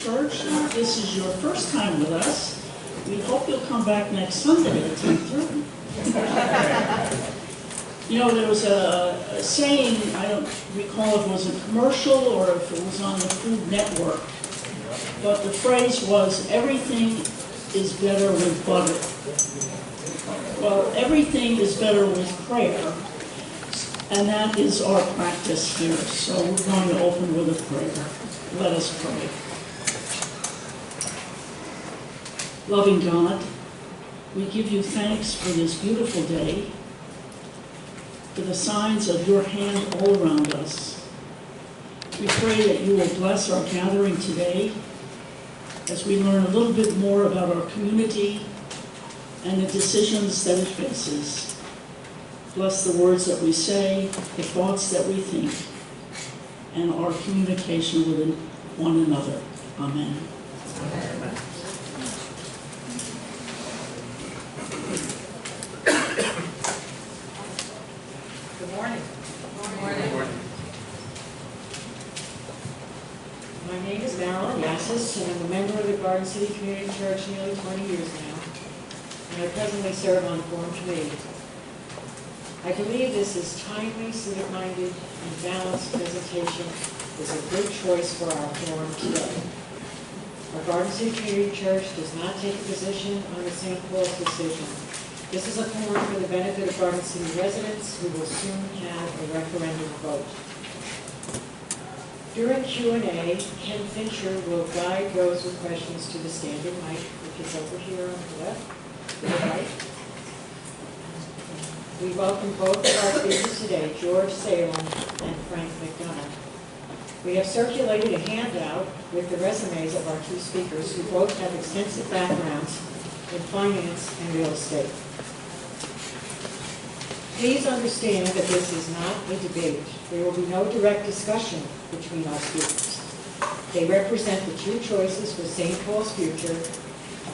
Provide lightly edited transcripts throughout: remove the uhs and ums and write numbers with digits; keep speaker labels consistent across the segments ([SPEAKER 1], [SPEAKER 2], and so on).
[SPEAKER 1] Church, if this is your first time with us, we hope you'll come back next Sunday at 10:30. You know, there was a saying, I don't recall if it was a commercial or if it was on the Food Network, but the phrase was, everything is better with butter. Well, everything is better with prayer, and that is our practice here. So we're going to open with a prayer. Let us pray. Loving God, we give you thanks for this beautiful day, for the signs of your hand all around us. We pray that you will bless our gathering today as we learn a little bit more about our community and the decisions that it faces. Bless the words that we say, the thoughts that we think, and our communication with one another. Amen.
[SPEAKER 2] Amen.
[SPEAKER 3] Good morning. Good morning.
[SPEAKER 2] Good morning.
[SPEAKER 3] My name is Marilyn Yassis, and I'm a member of the Garden City Community Church nearly 20 years now, and I presently serve on the Forum Committee. I believe this is timely, civic-minded, and balanced presentation is a good choice for our forum today. Our Garden City Community Church does not take a position on the St. Paul's decision. This is a forum for the benefit of Garden City residents who will soon have a referendum vote. During Q&A, Ken Fincher will guide those with questions to the standing mic, which is over here on the left, to the right. We welcome both of our speakers today, George Salem and Frank McDonough. We have circulated a handout with the resumes of our two speakers, who both have extensive backgrounds in finance and real estate. Please understand that this is not a debate. There will be no direct discussion between our speakers. They represent the two choices for St. Paul's future,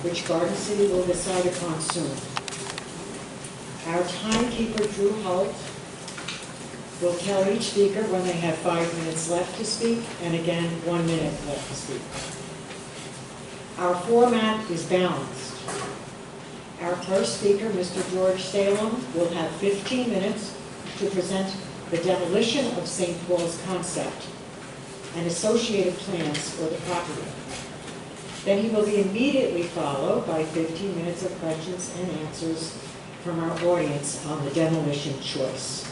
[SPEAKER 3] which Garden City will decide upon soon. Our timekeeper, Drew Holt, will tell each speaker when they have 5 minutes left to speak, and again, 1 minute left to speak. Our format is balanced. Our first speaker, Mr. George Salem, will have 15 minutes to present the demolition of St. Paul's concept and associated plans for the property. Then he will be immediately followed by 15 minutes of questions and answers from our audience on the demolition choice.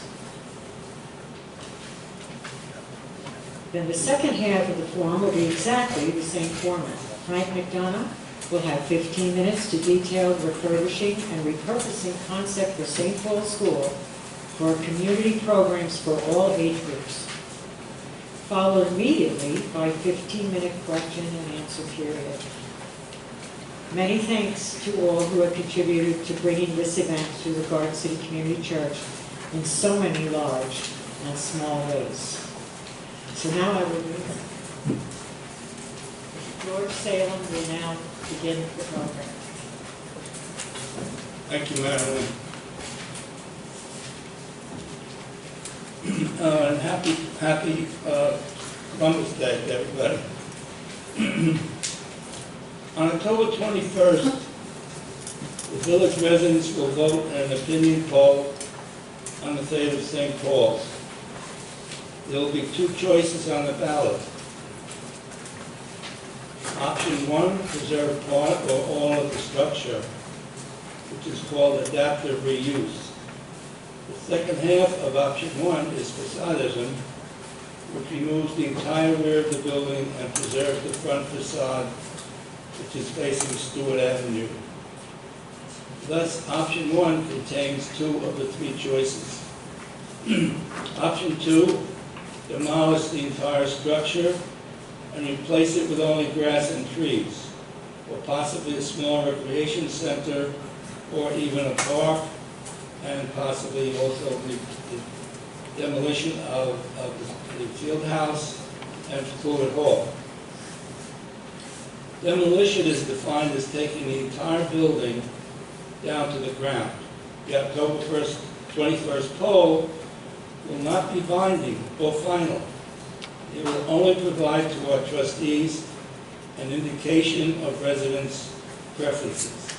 [SPEAKER 3] Then the second half of the forum will be exactly the same format. Frank McDonough will have 15 minutes to detail the refurbishing and repurposing concept for St. Paul's School for community programs for all age groups, followed immediately by a 15-minute question and answer period. Many thanks to all who have contributed to bringing this event to the Garden City Community Church in so many large and small ways. So now I will move. George Salem will now begin the program.
[SPEAKER 2] Thank you, Marilyn. And happy Columbus Day to everybody. On October 21st, the village residents will vote in an opinion poll on the fate of St. Paul's. There will be two choices on the ballot. Option 1, preserve part or all of the structure, which is called adaptive reuse. The second half of option 1 is facadism, which removes the entire rear of the building and preserves the front facade, which is facing Stewart Avenue. Thus, option 1 contains two of the three choices. Option 2, demolish the entire structure and replace it with only grass and trees, or possibly a small recreation center, or even a park, and possibly also the demolition of the field house and Stewart Hall. Demolition is defined as taking the entire building down to the ground. The October 21st poll will not be binding or final. It will only provide to our trustees an indication of residents' preferences.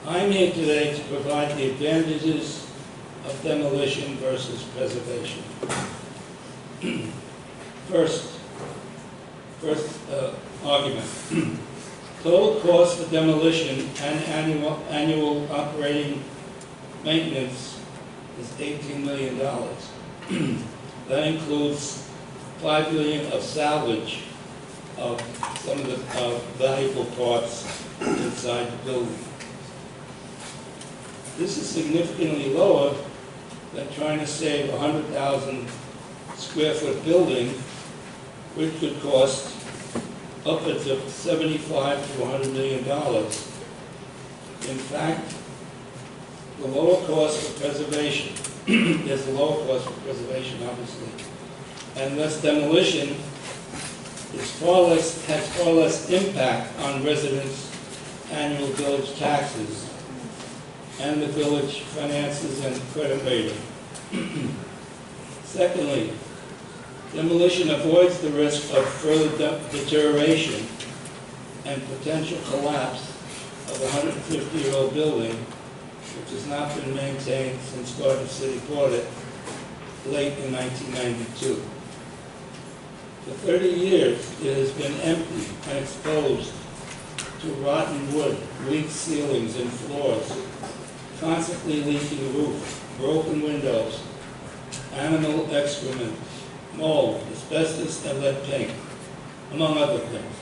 [SPEAKER 2] I'm here today to provide the advantages of demolition versus preservation. First argument. Total cost for demolition and annual operating maintenance is $18 million. That includes $5 million of salvage of some of the valuable parts inside the building. This is significantly lower than trying to save a 100,000 square foot building, which could cost upwards of $75 to $100 million. In fact, the lower cost for preservation, there's a lower cost for preservation, obviously, and thus demolition has far less impact on residents' annual village taxes and the village finances and credit rating. Secondly, demolition avoids the risk of further deterioration and potential collapse of a 150-year-old building which has not been maintained since Garden City bought it late in 1992. For 30 years, it has been empty and exposed to rotten wood, weak ceilings and floors, constantly leaking roof, broken windows, animal excrement, mold, asbestos, and lead paint, among other things.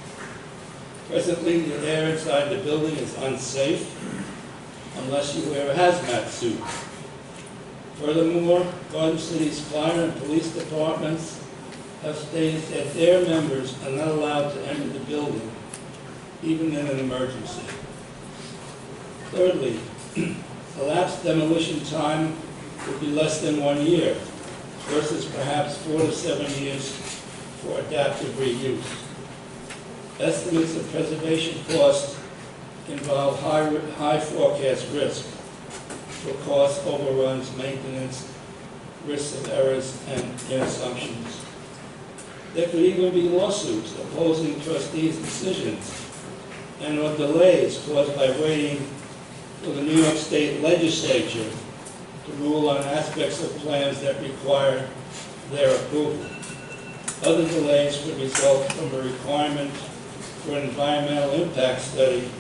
[SPEAKER 2] Presently, the air inside the building is unsafe unless you wear a hazmat suit. Furthermore, Garden City's fire and police departments have stated that their members are not allowed to enter the building, even in an emergency. Thirdly, elapsed demolition time would be less than 1 year, versus perhaps 4 to 7 years for adaptive reuse. Estimates of preservation costs involve high forecast risk for cost overruns, maintenance, risks of errors, and assumptions. There could even be lawsuits opposing trustees' decisions and or delays caused by waiting for the New York State Legislature to rule on aspects of plans that require their approval. Other delays could result from a requirement for an environmental impact study,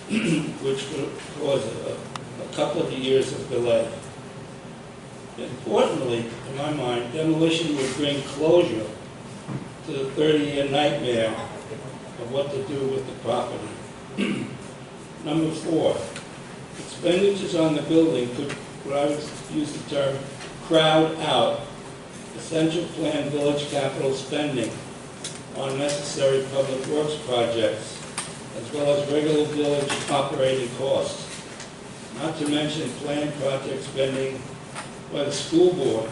[SPEAKER 2] which could cause a couple of years of delay. Importantly, in my mind, demolition would bring closure to the 30-year nightmare of what to do with the property. Number 4, expenditures on the building could, what I would use the term, crowd out essential planned village capital spending on necessary public works projects, as well as regular village operating costs, not to mention planned project spending by the school board,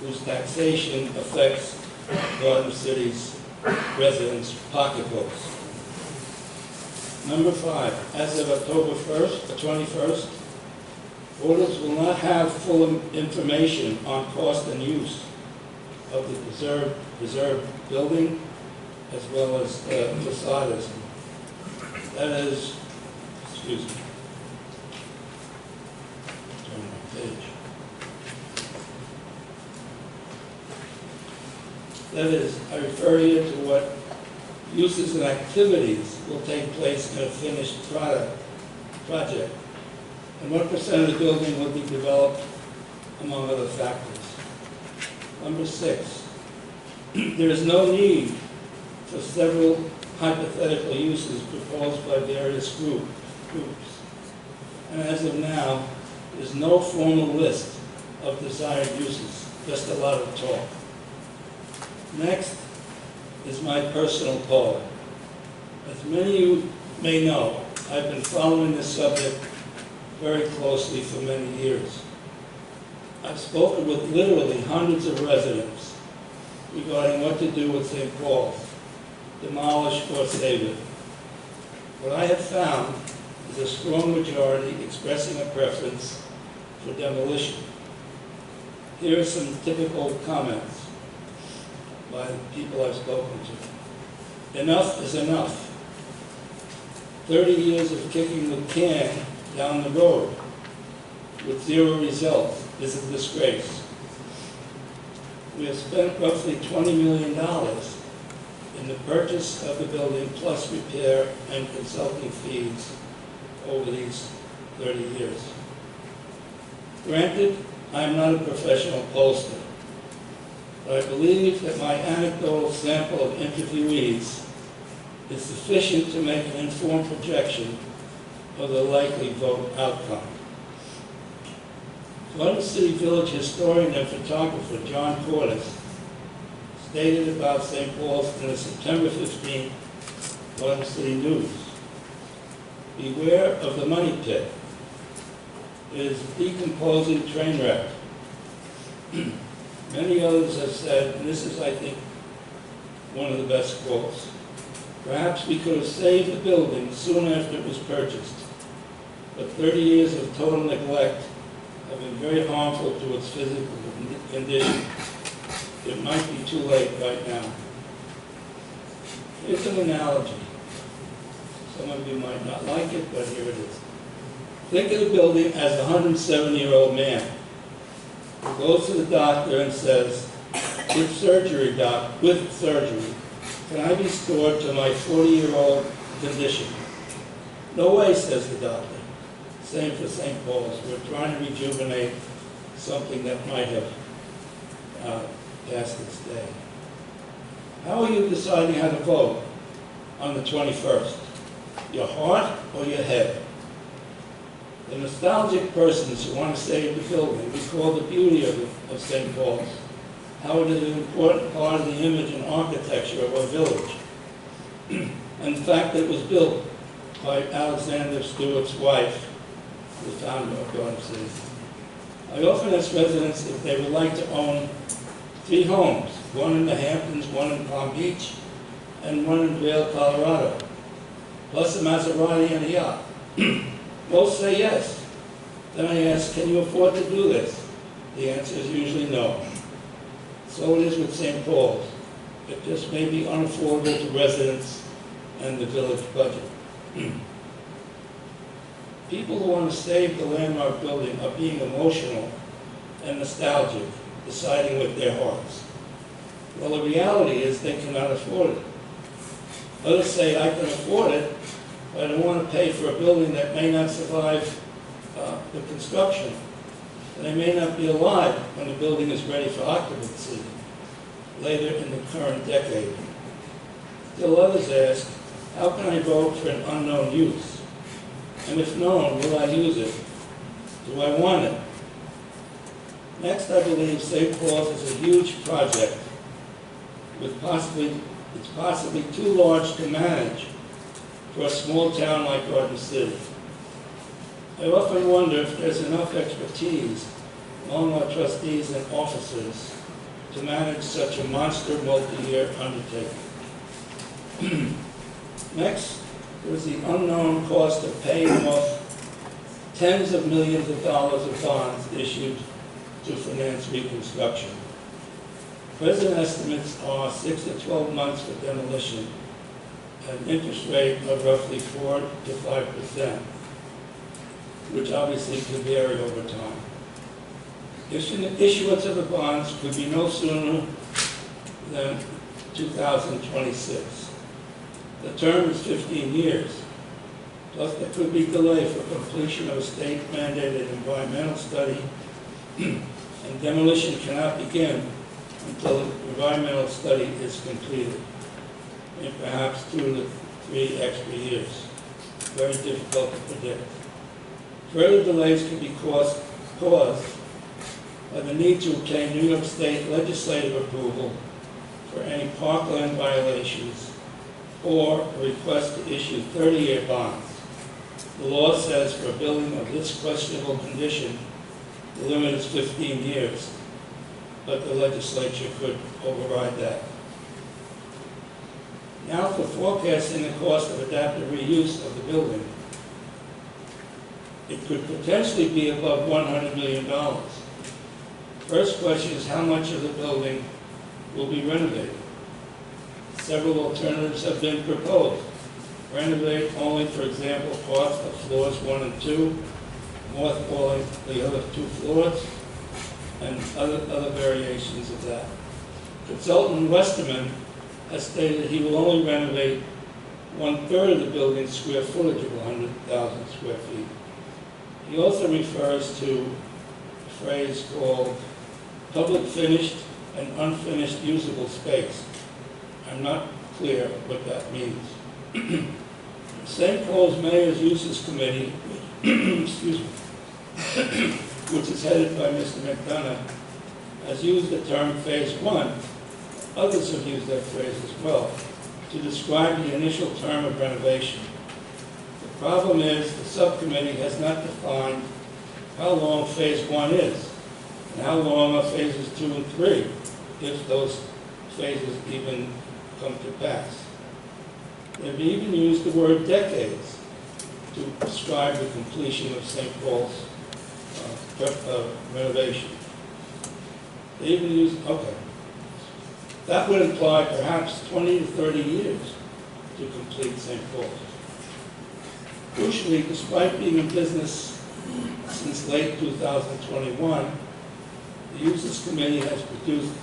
[SPEAKER 2] whose taxation affects Garden City's residents' pocketbooks. Number 5, as of October 21st, voters will not have full information on cost and use of the preserved building, as well as facadism. That is, excuse me, turn my page. That is, I refer you to what uses and activities will take place in a finished project, and what percent of the building will be developed, among other factors. Number 6, there is no need for several hypothetical uses proposed by various groups. And as of now, there's no formal list of desired uses, just a lot of talk. Next is my personal poll. As many of you may know, I've been following this subject very closely for many years. I've spoken with literally hundreds of residents regarding what to do with St. Paul's, demolish or save it. What I have found is a strong majority expressing a preference for demolition. Here are some typical comments by people I've spoken to. Enough is enough. 30 years of kicking the can down the road with zero results is a disgrace. We have spent roughly $20 million in the purchase of the building plus repair and consulting fees over these 30 years. Granted, I am not a professional pollster, but I believe that my anecdotal sample of interviewees is sufficient to make an informed projection of the likely vote outcome. Garden City Village historian and photographer John Cordes stated about St. Paul's in the September 15 Garden City News. Beware of the money pit. It is a decomposing train wreck. Many others have said, and this is, I think, one of the best quotes, perhaps we could have saved the building soon after it was purchased, but 30 years of total neglect have been very harmful to its physical condition. It might be too late right now. Here's an analogy. Some of you might not like it, but here it is. Think of the building as a 107-year-old man who goes to the doctor and says, with surgery, doc, with surgery, can I be restored to my 40-year-old condition? No way, says the doctor. Same for St. Paul's. We're trying to rejuvenate something that might have passed its day. How are you deciding how to vote on the 21st? Your heart or your head? The nostalgic persons who want to save the building recall the beauty of St. Paul's, how it is an important part of the image and architecture of our village, and the fact that it was built by Alexander Stewart's wife, the founder of Garden City. I often ask residents if they would like to own 3 homes, one in the Hamptons, one in Palm Beach, and one in Vail, Colorado, plus a Maserati and a yacht. Most say yes. Then I ask, can you afford to do this? The answer is usually no. So it is with St. Paul's. It just may be unaffordable to residents and the village budget. People who want to save the landmark building are being emotional and nostalgic, deciding with their hearts. Well, the reality is they cannot afford it. Others say, I can afford it, but I don't want to pay for a building that may not survive the construction. And they may not be alive when the building is ready for occupancy later in the current decade. Still others ask, how can I vote for an unknown use? And if known, will I use it? Do I want it? Next, I believe St. Paul's is a huge project with it's possibly too large to manage for a small town like Garden City. I often wonder if there's enough expertise among our trustees and officers to manage such a monster multi-year undertaking. Next, there is the unknown cost of paying off tens of millions of dollars of bonds issued to finance reconstruction. Present estimates are 6 to 12 months for demolition at an interest rate of roughly 4 to 5%, which obviously could vary over time. Issuance of the bonds could be no sooner than 2026. The term is 15 years. Plus, there could be delay for completion of a state-mandated environmental study, and demolition cannot begin until the environmental study is completed, in perhaps 2 to 3 extra years. Very difficult to predict. Further delays can be caused by the need to obtain New York State legislative approval for any parkland violations or a request to issue 30-year bonds. The law says for a building of this questionable condition, the limit is 15 years, but the legislature could override that. Now for forecasting the cost of adaptive reuse of the building. It could potentially be above $100 million. First question is how much of the building will be renovated? several alternatives have been proposed. Renovate only, for example, parts of floors 1 and 2, mothballing the other 2 floors, and other variations of that. Consultant Westerman has stated he will only renovate 1/3 of the building's square footage of 100,000 square feet. He also refers to a phrase called public finished and unfinished usable space. I'm not clear what that means. St. Paul's Mayor's Uses Committee, excuse me, which is headed by Mr. McDonough, has used the term Phase 1. Others have used that phrase as well to describe the initial term of renovation. The problem is the subcommittee has not defined how long Phase 1 is and how long are Phases 2 and 3, if those phases even come to pass. They've even used the word decades to describe the completion of St. Paul's renovation. They even use, okay. That would imply perhaps 20 to 30 years to complete St. Paul's. Crucially, despite being in business since late 2021, the Uses Committee has produced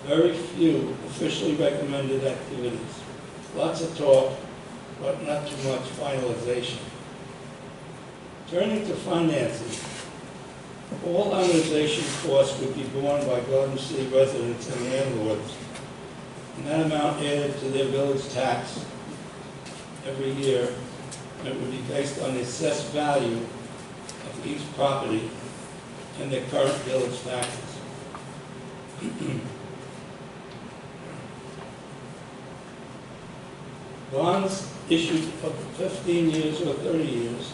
[SPEAKER 2] very few officially recommended activities. Lots of talk, but not too much finalization. Turning to financing, all amortization costs would be borne by Garden City residents and landlords, and that amount added to their village tax every year, and it would be based on the assessed value of each property and their current village taxes. Bonds issued for 15 years or 30 years,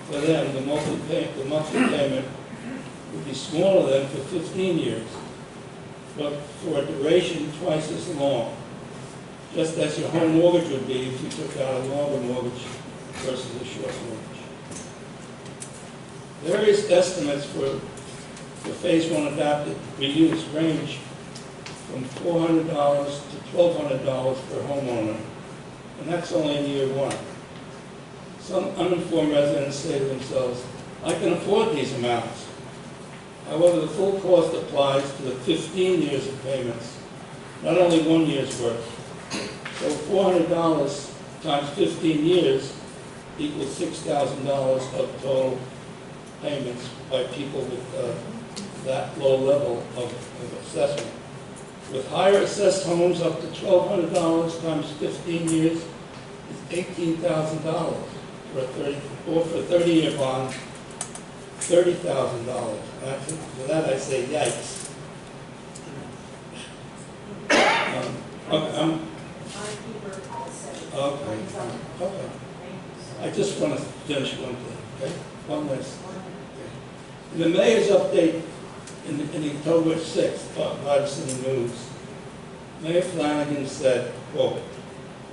[SPEAKER 2] for them, the monthly payment would be smaller than for 15 years, but for a duration twice as long, just as your home mortgage would be if you took out a longer mortgage versus a short mortgage. Various estimates for Phase 1 adapted reuse range from $400 to $1,200 per homeowner, and that's only in year 1. Some uninformed residents say to themselves, I can afford these amounts. However, the full cost applies to the 15 years of payments, not only 1 year's worth. So $400 times 15 years equals $6,000 of total payments by people with that low level of assessment. With higher assessed homes up to $1,200 times 15 years is $18,000 for a 30-year bond, $30,000. For that I say yikes. Okay. I just want to finish one thing, okay? One last thing. In the mayor's update in October 6th, Garden City News, Mayor Flanagan said, quote,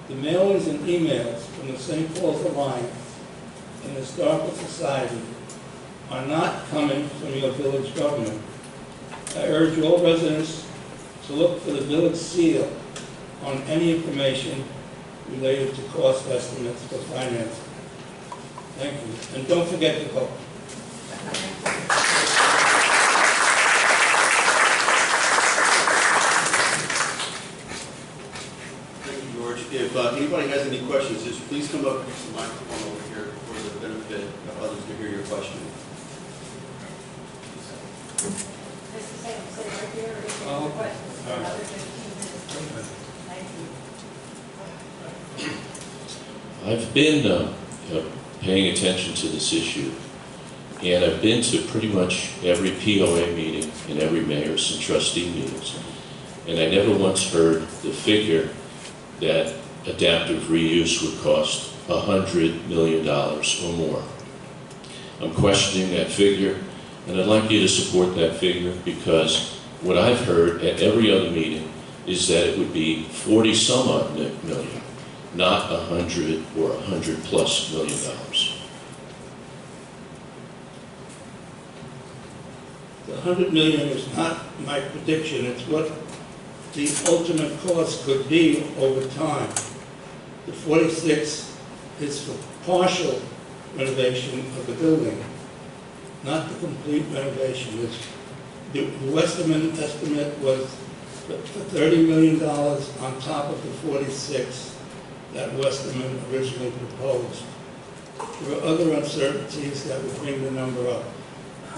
[SPEAKER 2] the mailings and emails from the St. Paul's Alliance and the Historical Society are not coming from your village government. I urge all residents to look for the village seal on any information related to cost estimates for financing. Thank you. And don't forget to vote.
[SPEAKER 4] Thank you, George. If anybody has any questions, just please come up and use the microphone over here for the benefit of others to hear your question.
[SPEAKER 5] I've been paying attention to this issue, and I've been to pretty much every POA meeting and every mayor's and trustee meetings, and I never once heard the figure that adaptive reuse would cost $100 million or more. I'm questioning that figure, and I'd like you to support that figure, because what I've heard at every other meeting is that it would be 40-some-odd million, not 100 or 100+ million dollars.
[SPEAKER 2] The 100 million is not my prediction. It's what the ultimate cost could be over time. The 46 is for partial renovation of the building, not the complete renovation. The Westerman estimate was for $30 million on top of the 46 that Westerman originally proposed. There are other uncertainties that would bring the number up.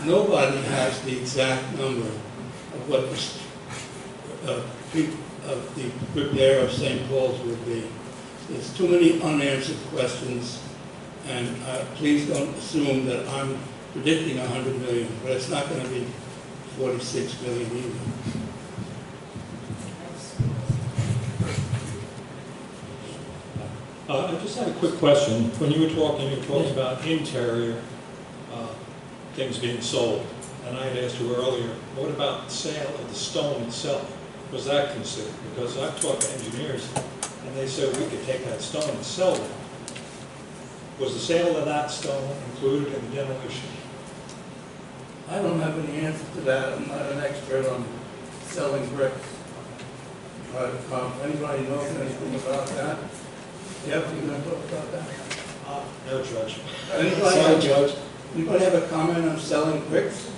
[SPEAKER 2] Nobody has the exact number of what the repair of St. Paul's would be. There's too many unanswered questions, and please don't assume that I'm predicting 100 million, but it's not going to be 46 million either.
[SPEAKER 6] I just had a quick question. When you were talking about interior things being sold, and I had asked you earlier, what about the sale of the stone itself? Was that considered? Because I've talked to engineers, and they said we could take that stone and sell it. Was the sale of that stone included in the demolition?
[SPEAKER 2] I don't have any answer to that. I'm not an expert on selling bricks. But if anybody knows anything about that, yeah, you going to talk about that?
[SPEAKER 6] No, Judge.
[SPEAKER 2] Sorry, Judge. Anybody have a comment on selling bricks?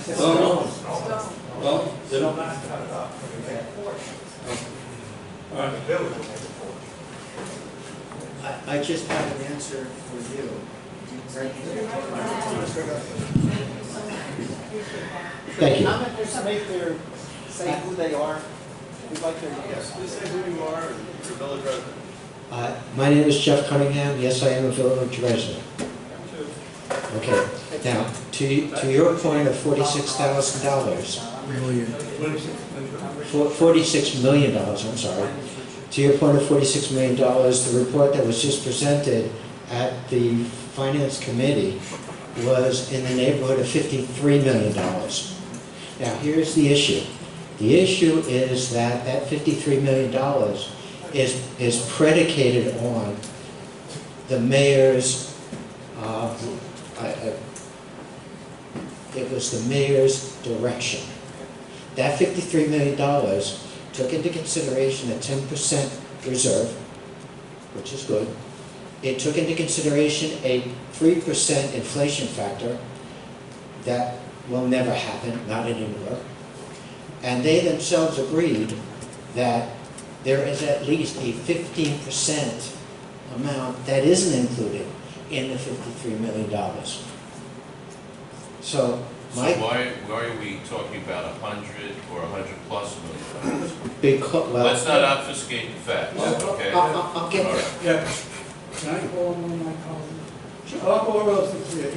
[SPEAKER 7] Stone.
[SPEAKER 2] Well, they don't. All right.
[SPEAKER 8] I just have an answer for you.
[SPEAKER 9] Thank you.
[SPEAKER 8] I'm just make their, say who they are. We'd like to,
[SPEAKER 4] Yes, please say who you are and your village resident.
[SPEAKER 9] My name is Jeff Cunningham. Yes, I am a village resident. Okay. Now, to your point of $46,000, $46 million, I'm sorry. To your point of $46 million, the report that was just presented at the Finance Committee was in the neighborhood of $53 million. Now, here's the issue. The issue is that $53 million is predicated on the mayor's, it was the mayor's direction. That $53 million took into consideration a 10% reserve, which is good. It took into consideration a 3% inflation factor. That will never happen, not anymore. And they themselves agreed that there is at least a 15% amount that isn't included in the $53 million. So
[SPEAKER 5] why are we talking about 100 or 100 plus million?
[SPEAKER 9] because, well,
[SPEAKER 5] Let's not obfuscate the facts, okay?
[SPEAKER 9] I'll get
[SPEAKER 5] All
[SPEAKER 9] there.
[SPEAKER 5] right.
[SPEAKER 2] Yeah. Can I call one of my colleagues? Or else it's here.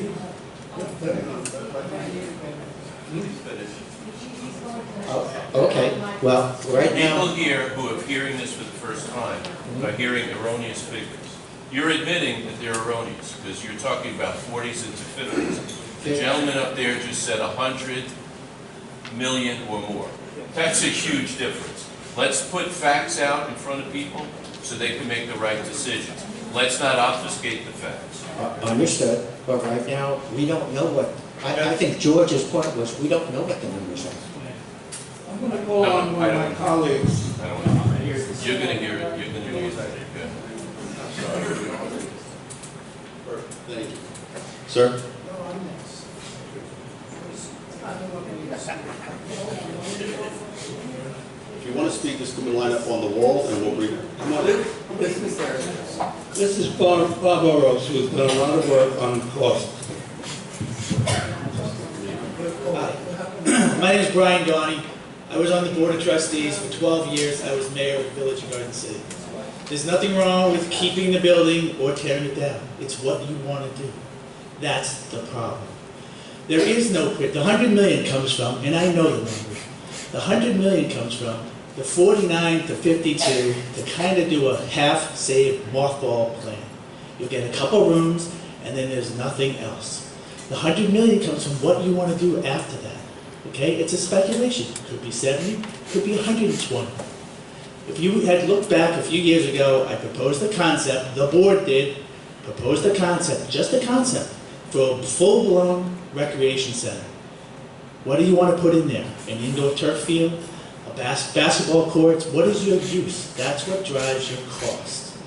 [SPEAKER 9] Okay, well, right
[SPEAKER 5] People
[SPEAKER 9] now,
[SPEAKER 5] here who are hearing this for the first time are hearing erroneous figures. You're admitting that they're erroneous because you're talking about 40s into 50s. The gentleman up there just said 100 million or more. That's a huge difference. Let's put facts out in front of people so they can make the right decisions. Let's not obfuscate the facts.
[SPEAKER 9] understood, but right now, we don't know what, I think George's point was, we don't know what the numbers are.
[SPEAKER 2] I'm going to call on one of my colleagues.
[SPEAKER 5] I don't know. You're going to hear it. You're going to hear it. Okay.
[SPEAKER 4] Thank you.
[SPEAKER 9] Sir?
[SPEAKER 4] If you want to speak, just come and line up on the wall and we'll read it. Come on in.
[SPEAKER 2] This is Bob Oros, who's done a lot of work on cost.
[SPEAKER 10] My name is Brian Gawney. I was on the Board of Trustees for 12 years. I was mayor of the Village of Garden City. There's nothing wrong with keeping the building or tearing it down. It's what you want to do. That's the problem. There is no quit. The 100 million comes from, and I know the number, the 100 million comes from the 49 to 52 to kind of do a half-saved mothball plan. You'll get a couple rooms, and then there's nothing else. The 100 million comes from what you want to do after that. Okay, it's a speculation. Could be 70, could be 120. If you had looked back a few years ago, I proposed the concept, the board did, propose the concept, just the concept, for a full-blown recreation center. What do you want to put in there? An indoor turf field? A basketball courts? What is your use? That's what drives your cost.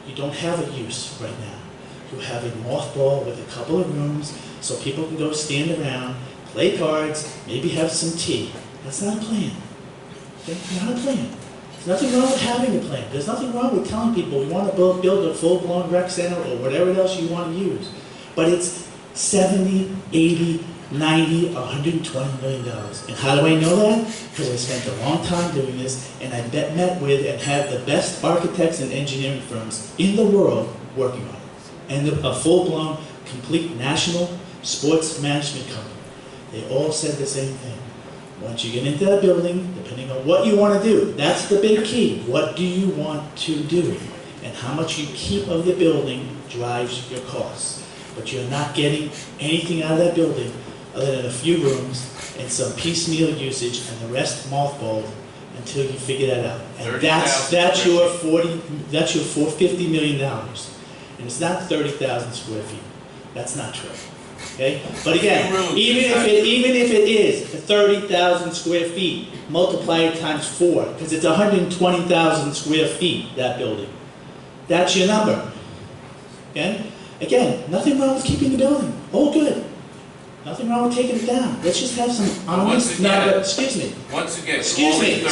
[SPEAKER 10] You don't have a use right now. You have a mothball with a couple of rooms so people can go stand around, play cards, maybe have some tea. That's not a plan. Okay? Not a plan. There's nothing wrong with having a plan. There's nothing wrong with telling people we want to build a full-blown rec center or whatever else you want to use. But it's 70, 80, 90, $120 million. And how do I know that? Because I spent a long time doing this, and I met with and have the best architects and engineering firms in the world working on it. And a full-blown, complete national sports management company. They all said the same thing. Once you get into that building, depending on what you want to do, that's the big key. What do you want to do? And how much you keep of the building drives your costs. But you're not getting anything out of that building other than a few rooms and some piecemeal usage and the rest mothballed until you figure that out. And that's your $50 million. And it's not 30,000 square feet. That's not true. Okay? But again, even if it is 30,000 square feet, multiply it times 4, because it's 120,000 square feet, that building. That's your number. Okay? Again, nothing wrong with keeping the building. All good. Nothing wrong with taking it down. Let's just have some honest. Excuse me.
[SPEAKER 5] Once again,
[SPEAKER 10] Excuse me. You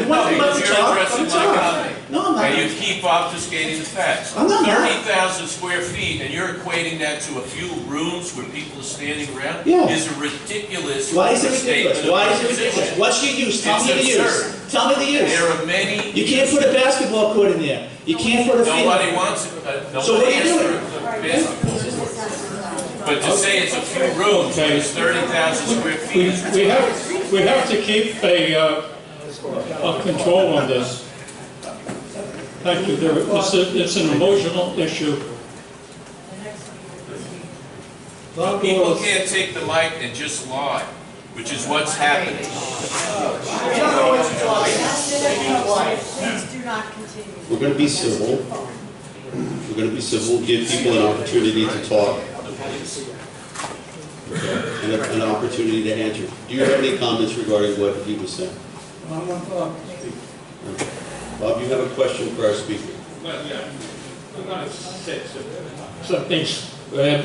[SPEAKER 10] want to talk?
[SPEAKER 5] addressing my comment.
[SPEAKER 10] No, I'm not.
[SPEAKER 5] And you keep obfuscating the facts.
[SPEAKER 10] I'm not.
[SPEAKER 5] 30,000 square feet, and you're equating that to a few rooms where people are standing around,
[SPEAKER 10] Yeah.
[SPEAKER 5] is a ridiculous
[SPEAKER 10] Why is it
[SPEAKER 5] statement
[SPEAKER 10] ridiculous?
[SPEAKER 5] of
[SPEAKER 10] Why is it
[SPEAKER 5] position.
[SPEAKER 10] ridiculous? What's your use? Tell
[SPEAKER 5] It's
[SPEAKER 10] me the use.
[SPEAKER 5] absurd.
[SPEAKER 10] Tell me the use.
[SPEAKER 5] There are many.
[SPEAKER 10] You can't put a basketball court in there. You can't put a field.
[SPEAKER 5] Nobody wants it.
[SPEAKER 10] So what are you
[SPEAKER 5] Nobody
[SPEAKER 10] doing?
[SPEAKER 5] asked for a basketball court. But to say it's a few rooms, when it's 30,000 square feet is
[SPEAKER 6] We have to keep a control on this. Thank you. It's an emotional issue.
[SPEAKER 5] People can't take the mic and just lie, which is what's happening.
[SPEAKER 7] Please do not continue.
[SPEAKER 4] We're going to be civil. We're going to be civil, give people an opportunity to talk. And an opportunity to answer. Do you have any comments regarding what he was saying? Bob, you have a question for our speaker?
[SPEAKER 6] Well, yeah, I'm going to say some things.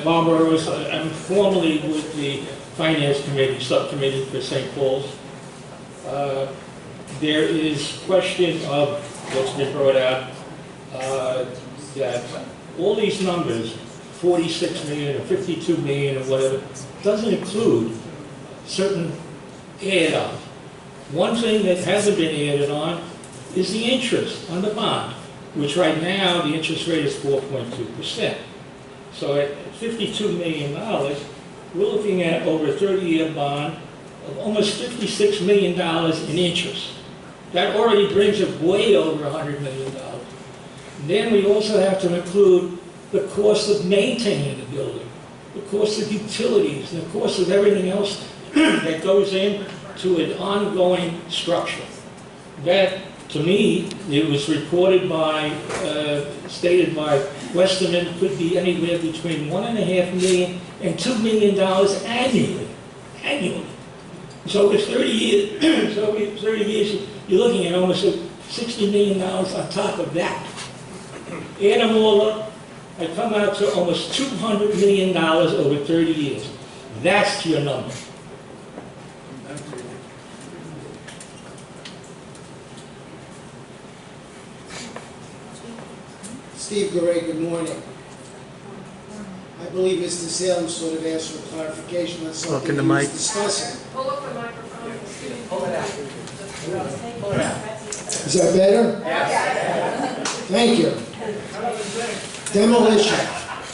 [SPEAKER 6] Bob Rose, I'm formally with the Finance Committee, Subcommittee for St. Paul's. There is question of what's been brought out, that all these numbers, 46 million or 52 million or whatever, doesn't include certain add-ons. One thing that hasn't been added on is the interest on the bond, which right now the interest rate is 4.2%. So at $52 million, we're looking at over a 30-year bond of almost $56 million in interest. That already brings it way over $100 million. And then we also have to include the cost of maintaining the building, the cost of utilities, and the cost of everything else that goes into an ongoing structure. That, to me, it was reported by, stated by Westerman, could be anywhere between $1.5 million and $2 million annually. So with 30 years, you're looking at almost $60 million on top of that. Add them all up, I come out to almost $200 million over 30 years. That's your number.
[SPEAKER 11] Steve Garay, good morning. I believe Mr. Salem sort of asked for clarification on something he was discussing.
[SPEAKER 7] Pull up the microphone.
[SPEAKER 11] Is that better? Thank you.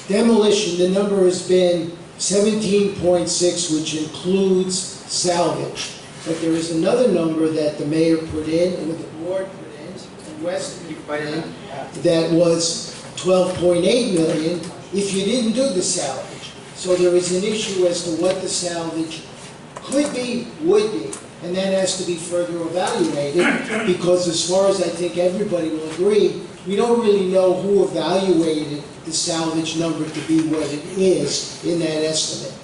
[SPEAKER 11] Demolition, the number has been 17.6, which includes salvage. But there is another number that the mayor put in, and the board put in, and Weston put in, that was 12.8 million if you didn't do the salvage. So there is an issue as to what the salvage could be, would be, and that has to be further evaluated, because as far as I think everybody will agree, we don't really know who evaluated the salvage number to be what it is in that estimate.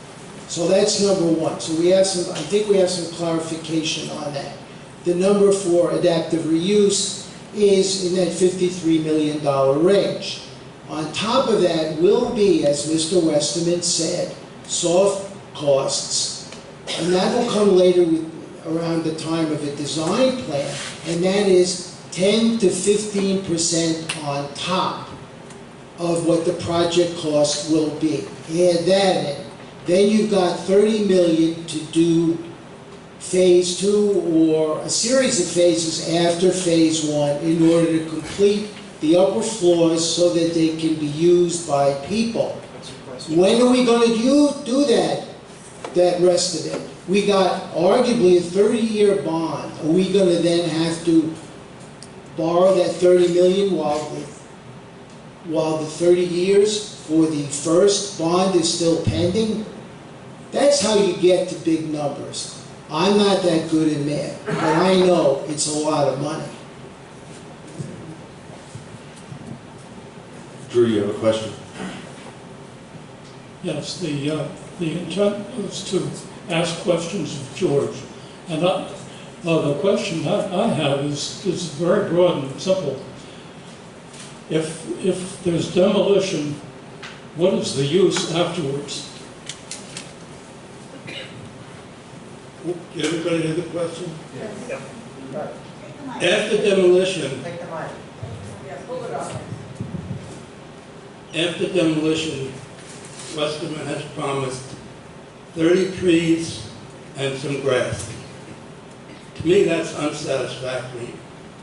[SPEAKER 11] So that's number one. So we have some, I think we have some clarification on that. The number for adaptive reuse is in that $53 million range. On top of that will be, as Mr. Westerman said, soft costs. And that will come later around the time of a design plan, and that is 10 to 15% on top of what the project cost will be. Add that in. Then you've got $30 million to do phase 2 or a series of phases after phase 1 in order to complete the upper floors so that they can be used by people. When are we going to do that rest of it? We got arguably a 30-year bond. Are we going to then have to borrow that $30 million while the 30 years for the first bond is still pending? That's how you get to big numbers. I'm not that good in math, but I know it's a lot of money.
[SPEAKER 4] Drew, you have a question?
[SPEAKER 12] Yes, the intent was to ask questions of George. And the question I have is very broad and simple. If there's demolition, what is the use afterwards?
[SPEAKER 2] Did everybody hear the question?
[SPEAKER 8] Yeah. Right.
[SPEAKER 2] After demolition,
[SPEAKER 8] Take the mic. Yeah, pull it up.
[SPEAKER 2] after demolition, Westerman has promised 30 trees and some grass. To me, that's unsatisfactory.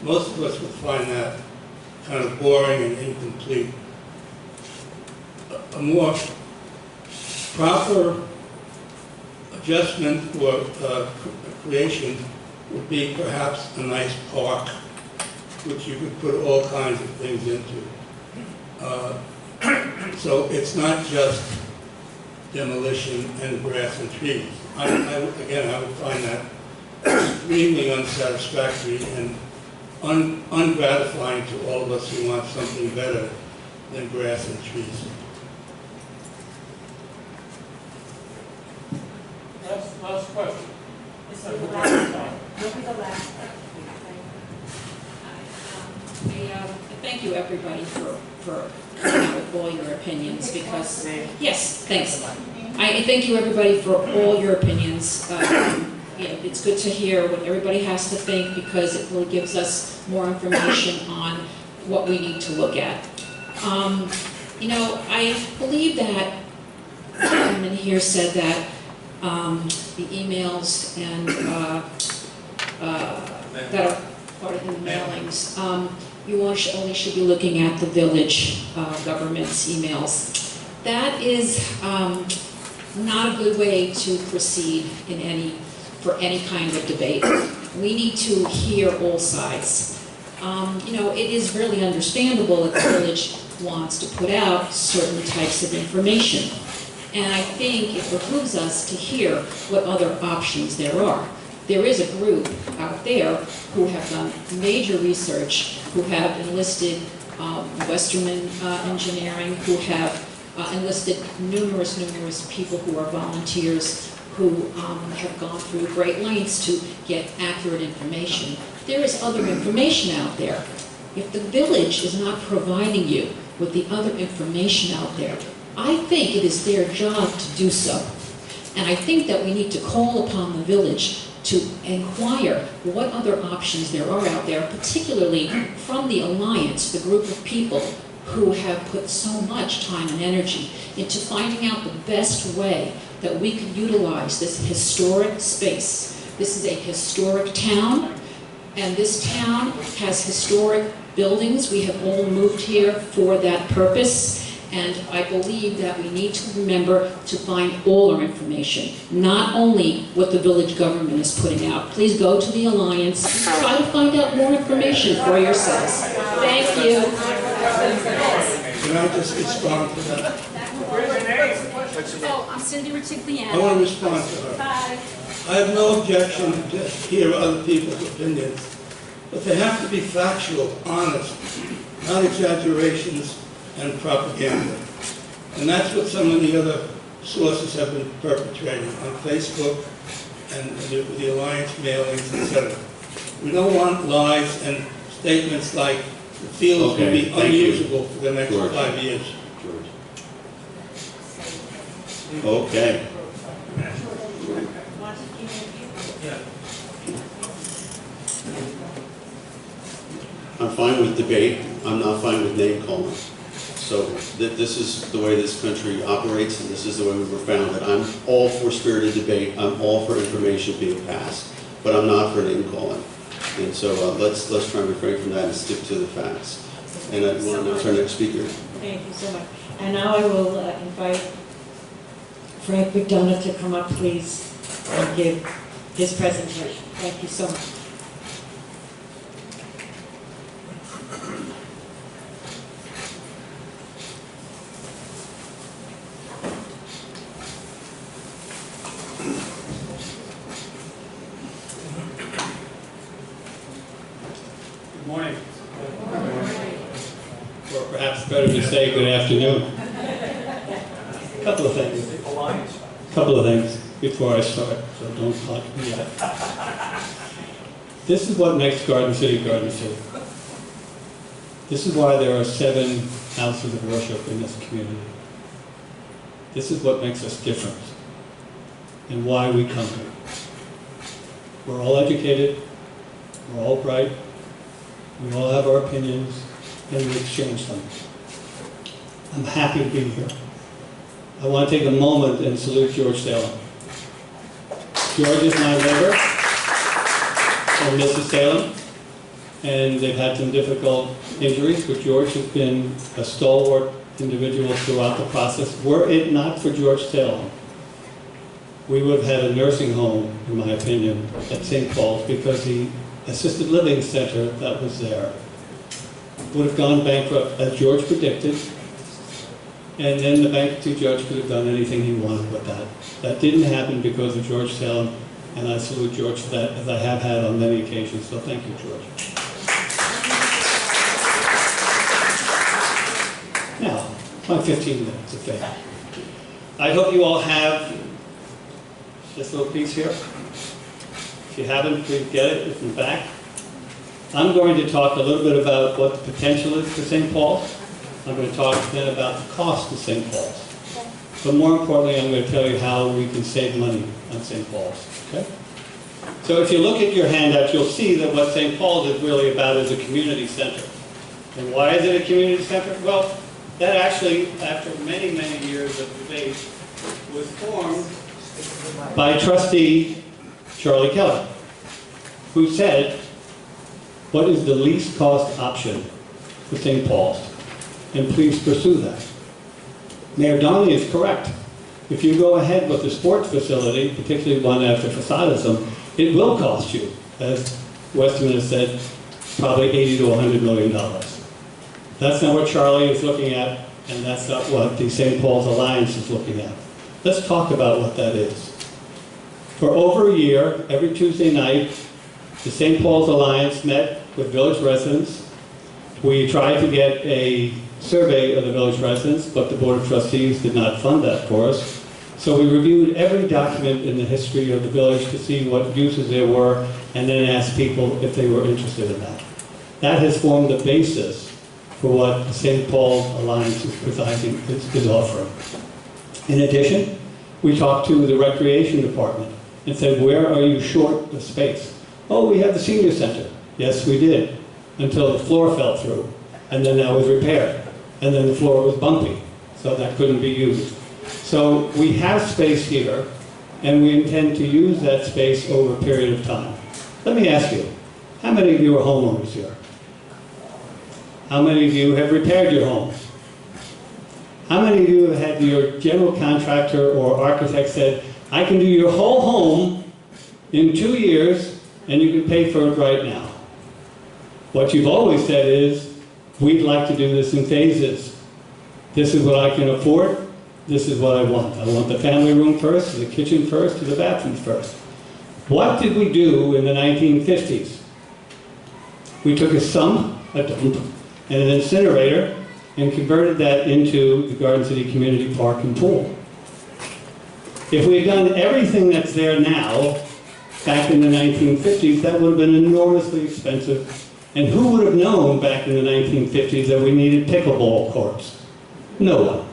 [SPEAKER 2] Most of us would find that kind of boring and incomplete. A more proper adjustment or creation would be perhaps a nice park, which you could put all kinds of things into. So it's not just demolition and grass and trees. Again, I would find that extremely unsatisfactory and ungratifying to all of us who want something better than grass and trees.
[SPEAKER 12] Last question.
[SPEAKER 13] Thank you, everybody, for coming out with all your opinions, because, yes, thanks. I thank you, everybody, for all your opinions. It's good to hear what everybody has to think, because it really gives us more information on what we need to look at. I believe that the gentleman here said that the emails and that are part of the mailings, you only should be looking at the village government's emails. That is not a good way to proceed for any kind of debate. We need to hear all sides. It is really understandable that the village wants to put out certain types of information. And I think it behooves us to hear what other options there are. There is a group out there who have done major research, who have enlisted Westerman Engineering, who have enlisted numerous people who are volunteers, who have gone through great lengths to get accurate information. There is other information out there. If the village is not providing you with the other information out there, I think it is their job to do so. And I think that we need to call upon the village to inquire what other options there are out there, particularly from the Alliance, the group of people who have put so much time and energy into finding out the best way that we can utilize this historic space. This is a historic town, and this town has historic buildings. We have all moved here for that purpose. And I believe that we need to remember to find all our information, not only what the village government is putting out. Please go to the Alliance and try to find out more information for yourselves. Thank you.
[SPEAKER 2] Can I just respond to that?
[SPEAKER 7] Oh, I'm Cindy Retigliano.
[SPEAKER 2] I want to respond to her.
[SPEAKER 7] Bye.
[SPEAKER 2] I have no objection to hear other people's opinions, but they have to be factual, honest, not exaggerations and propaganda. And that's what some of the other sources have been perpetrated on Facebook and the Alliance mailings, etc. We don't want lies and statements like the fields will be
[SPEAKER 5] Okay, thank you.
[SPEAKER 2] unusable for the next
[SPEAKER 5] George.
[SPEAKER 2] 5 years.
[SPEAKER 4] Okay. I'm fine with debate, I'm not fine with name calling. So this is the way this country operates, and this is the way we were founded. I'm all for spirited debate, I'm all for information being passed, but I'm not for name calling. And so let's try and refrain from that and stick to the facts. And I want to announce our next speaker.
[SPEAKER 3] Thank you so much. And now I will invite Frank McDonough to come up, please, and give his presentation. Thank you so much.
[SPEAKER 6] Good morning. Or perhaps better to say good afternoon. Couple of things before I start, so don't talk to me yet. This is what makes Garden City, Garden City. This is why there are 7 houses of worship in this community. This is what makes us different and why we come here. We're all educated, we're all bright, we all have our opinions, and we exchange them. I'm happy to be here. I want to take a moment and salute George Salem. George is my neighbor, and Mrs. Salem, and they've had some difficult injuries, but George has been a stalwart individual throughout the process. Were it not for George Salem, we would have had a nursing home, in my opinion, at St. Paul's, because the assisted living center that was there would have gone bankrupt, as George predicted, and then the bankruptcy judge could have done anything he wanted with that. That didn't happen because of George Salem, and I salute George for that, as I have had on many occasions, so thank you, George. Now, my 15 minutes of fame. I hope you all have this little piece here. If you haven't, please get it, it's in the back. I'm going to talk a little bit about what the potential is for St. Paul's. I'm going to talk then about the cost of St. Paul's. But more importantly, I'm going to tell you how we can save money on St. Paul's. Okay? So if you look at your handout, you'll see that what St. Paul's is really about is a community center. And why is it a community center? Well, that actually, after many, many years of debate, was formed by trustee Charlie Keller, who said, what is the least cost option for St. Paul's? And please pursue that. Mayor Donnelly is correct. If you go ahead with the sports facility, particularly one after facadism, it will cost you, as Weston has said, probably $80 to $100 million. That's not what Charlie is looking at, and that's not what the St. Paul's Alliance is looking at. Let's talk about what that is. For over a year, every Tuesday night, the St. Paul's Alliance met with village residents. We tried to get a survey of the village residents, but the Board of Trustees did not fund that for us. So we reviewed every document in the history of the village to see what uses there were, and then asked people if they were interested in that. That has formed the basis for what the St. Paul's Alliance is offering. In addition, we talked to the Recreation Department and said, where are you short of space? Oh, we have the senior center. Yes, we did, until the floor fell through, and then that was repaired, and then the floor was bumpy, so that couldn't be used. So we have space here, and we intend to use that space over a period of time. Let me ask you, how many of you are homeowners here? How many of you have repaired your homes? How many of you have had your general contractor or architect said, I can do your whole home in 2 years, and you can pay for it right now? What you've always said is, we'd like to do this in phases. This is what I can afford, this is what I want. I want the family room first, the kitchen first, the bathrooms first. What did we do in the 1950s? We took a dump, and an incinerator, and converted that into the Garden City Community Park and Pool.
[SPEAKER 14] If we had done everything that's there now, back in the 1950s, that would have been enormously expensive. And who would have known back in the 1950s that we needed pickleball courts? No one.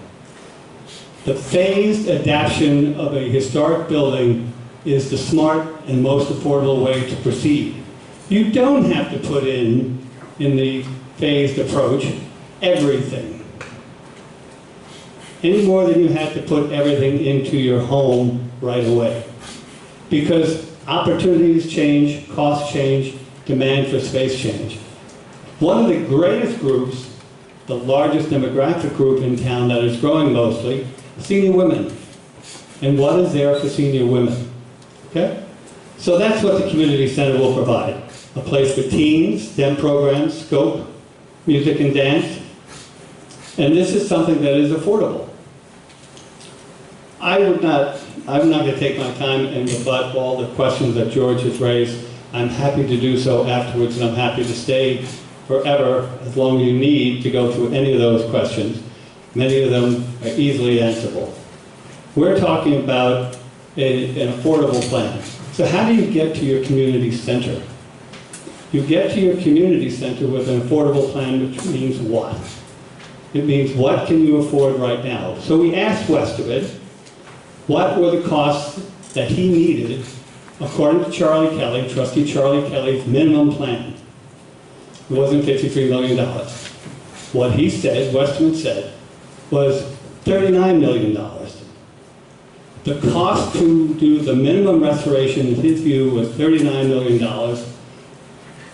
[SPEAKER 14] The phased adaptation of a historic building is the smart and most affordable way to proceed. You don't have to put in the phased approach, everything. Any more than you have to put everything into your home right away. Because opportunities change, costs change, demand for space change. One of the greatest groups, the largest demographic group in town that is growing mostly, senior women. And what is there for senior women? Okay? So that's what the community center will provide. A place for teens, STEM programs, scope, music and dance. And this is something that is affordable. I'm not going to take my time and rebut all the questions that George has raised. I'm happy to do so afterwards, and I'm happy to stay forever, as long as you need to go through any of those questions. Many of them are easily answerable. We're talking about an affordable plan. So how do you get to your community center? You get to your community center with an affordable plan, which means what? It means what can you afford right now? So we asked Westerwood, what were the costs that he needed, according to Charlie Kelly, Trustee Charlie Kelly's minimum plan? It wasn't $53 million. What he said, Westerwood said, was $39 million. The cost to do the minimum restoration, in his view, was $39 million.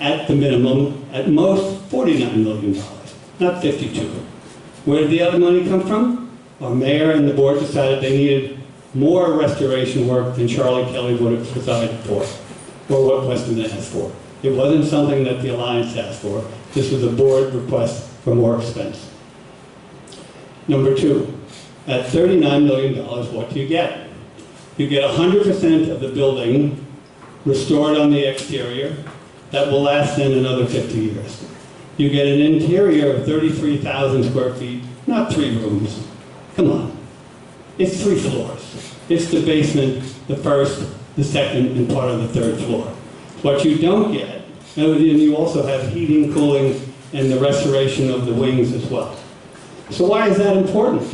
[SPEAKER 14] At the minimum, at most, $49 million, not 52. Where did the other money come from? Our mayor and the board decided they needed more restoration work than Charlie Kelly would have decided for, or what Weston asked for. It wasn't something that the Alliance asked for. This was a board request for more expense. Number two, at $39 million, what do you get? You get 100% of the building restored on the exterior. That will last then another 50 years. You get an interior of 33,000 square feet, not 3 rooms. Come on. It's 3 floors. It's the basement, the first, the second, and part of the 3rd floor. What you don't get, and you also have heating, cooling, and the restoration of the wings as well. So why is that important?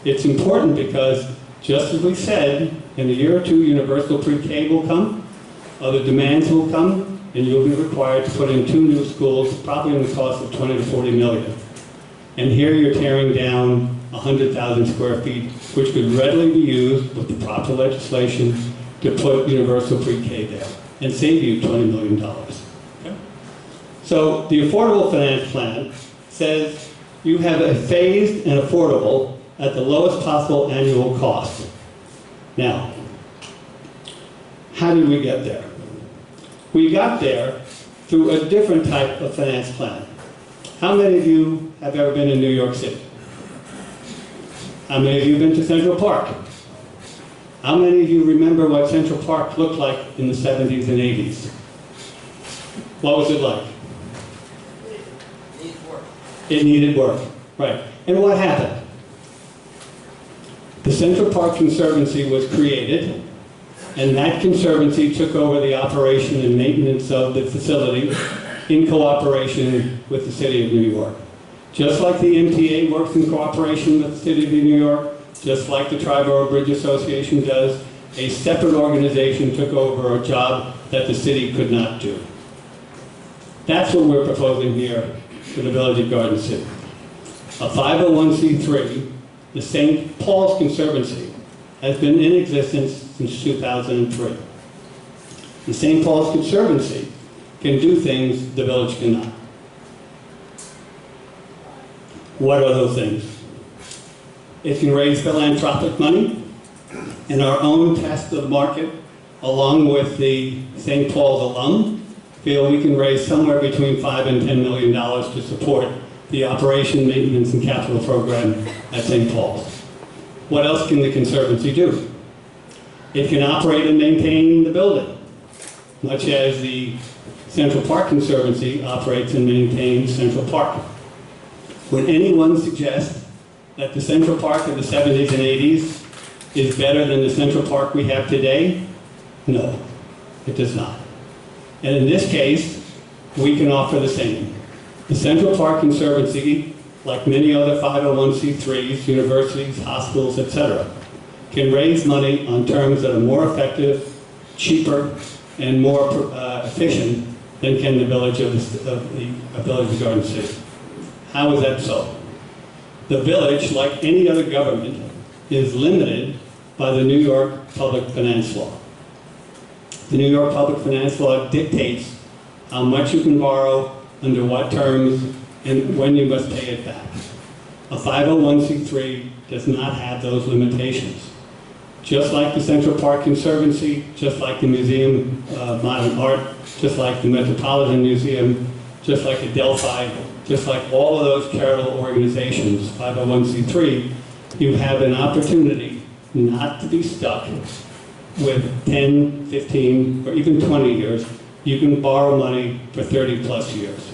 [SPEAKER 14] It's important because, just as we said, in a year or two, universal pre-K will come, other demands will come, and you'll be required to put in 2 new schools, probably in the cost of 20 to 40 million. And here you're tearing down 100,000 square feet, which could readily be used with the proper legislation to put universal pre-K there and save you $20 million. Okay? So the Affordable Finance Plan says you have a phased and affordable at the lowest possible annual cost. Now, how did we get there? We got there through a different type of finance plan. How many of you have ever been in New York City? How many of you have been to Central Park? How many of you remember what Central Park looked like in the 70s and 80s? What was it like?
[SPEAKER 8] It needs work.
[SPEAKER 14] It needed work, right. And what happened? The Central Park Conservancy was created, and that conservancy took over the operation and maintenance of the facility in cooperation with the City of New York. Just like the MTA works in cooperation with the City of New York, just like the Triborough Bridge Association does, a separate organization took over a job that the city could not do. That's what we're proposing here for the Village of Garden City. A 501c3, the St. Paul's Conservancy, has been in existence since 2003. The St. Paul's Conservancy can do things the village cannot. What are those things? It can raise philanthropic money, and our own test of the market, along with the St. Paul's alum, feel we can raise somewhere between $5 and $10 million to support the operation, maintenance, and capital program at St. Paul's. What else can the Conservancy do? It can operate and maintain the building, much as the Central Park Conservancy operates and maintains Central Park. Would anyone suggest that the Central Park of the 70s and 80s is better than the Central Park we have today? No, it does not. And in this case, we can offer the same. The Central Park Conservancy, like many other 501c3s, universities, hospitals, etc., can raise money on terms that are more effective, cheaper, and more efficient than can the Village of Garden City. How is that so? The village, like any other government, is limited by the New York Public Finance Law. The New York Public Finance Law dictates how much you can borrow, under what terms, and when you must pay it back. A 501c3 does not have those limitations. Just like the Central Park Conservancy, just like the Museum of Modern Art, just like the Metropolitan Museum, just like the Delphi, just like all of those charitable organizations, 501c3, you have an opportunity not to be stuck with 10, 15, or even 20 years. You can borrow money for 30 plus years.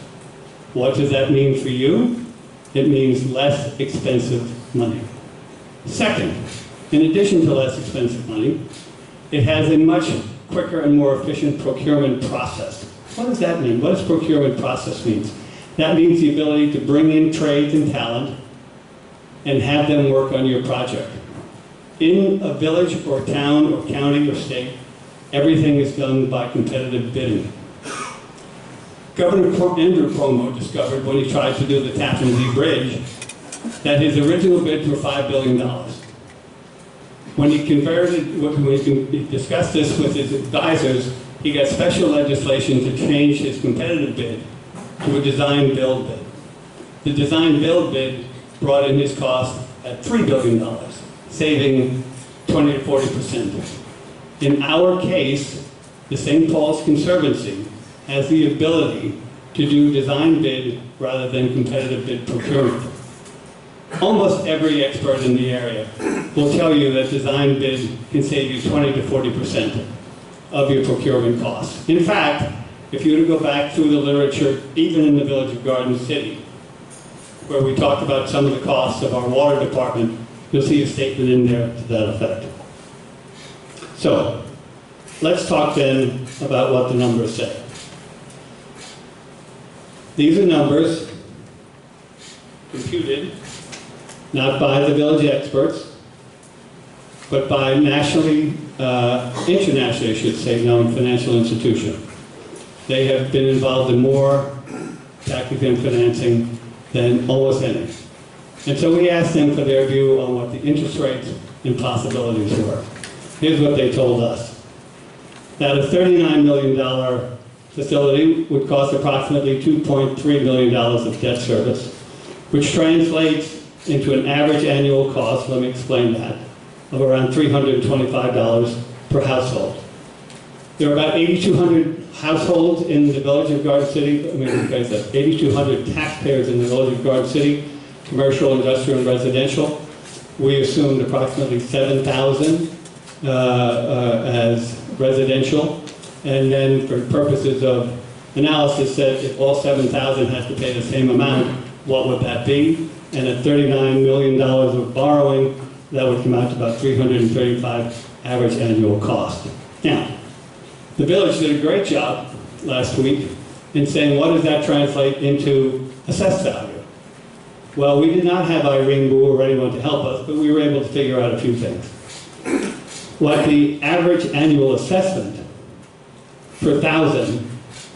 [SPEAKER 14] What does that mean for you? It means less expensive money. Second, in addition to less expensive money, it has a much quicker and more efficient procurement process. What does that mean? What does procurement process mean? That means the ability to bring in trades and talent and have them work on your project. In a village or town or county or state, everything is done by competitive bidding. Governor Andrew Cuomo discovered when he tried to do the Tappan Zee Bridge that his original bids were $5 billion. When he discussed this with his advisors, he got special legislation to change his competitive bid to a design-build bid. The design-build bid brought in his cost at $3 billion, saving 20 to 40%. In our case, the St. Paul's Conservancy has the ability to do design bid rather than competitive bid procurement. Almost every expert in the area will tell you that design bid can save you 20 to 40% of your procurement costs. In fact, if you were to go back through the literature, even in the Village of Garden City, where we talked about some of the costs of our water department, you'll see a statement in there to that effect. So, let's talk then about what the numbers say. These are numbers computed not by the village experts, but by nationally, internationally, I should say, known financial institution. They have been involved in more tax-exempt financing than almost any. And so we asked them for their view on what the interest rates and possibilities were. Here's what they told us. That a $39 million facility would cost approximately $2.3 million of debt service, which translates into an average annual cost, let me explain that, of around $325 per household. There are about 8,200 households in the Village of Garden City, 8,200 taxpayers in the Village of Garden City, commercial, industrial, and residential. We assumed approximately 7,000 as residential, and then for purposes of analysis said if all 7,000 has to pay the same amount, what would that be? And at $39 million of borrowing, that would come out to about $335 average annual cost. Now, the village did a great job last week in saying, what does that translate into assessed value? Well, we did not have Irene Boo or anyone to help us, but we were able to figure out a few things. What the average annual assessment per 1,000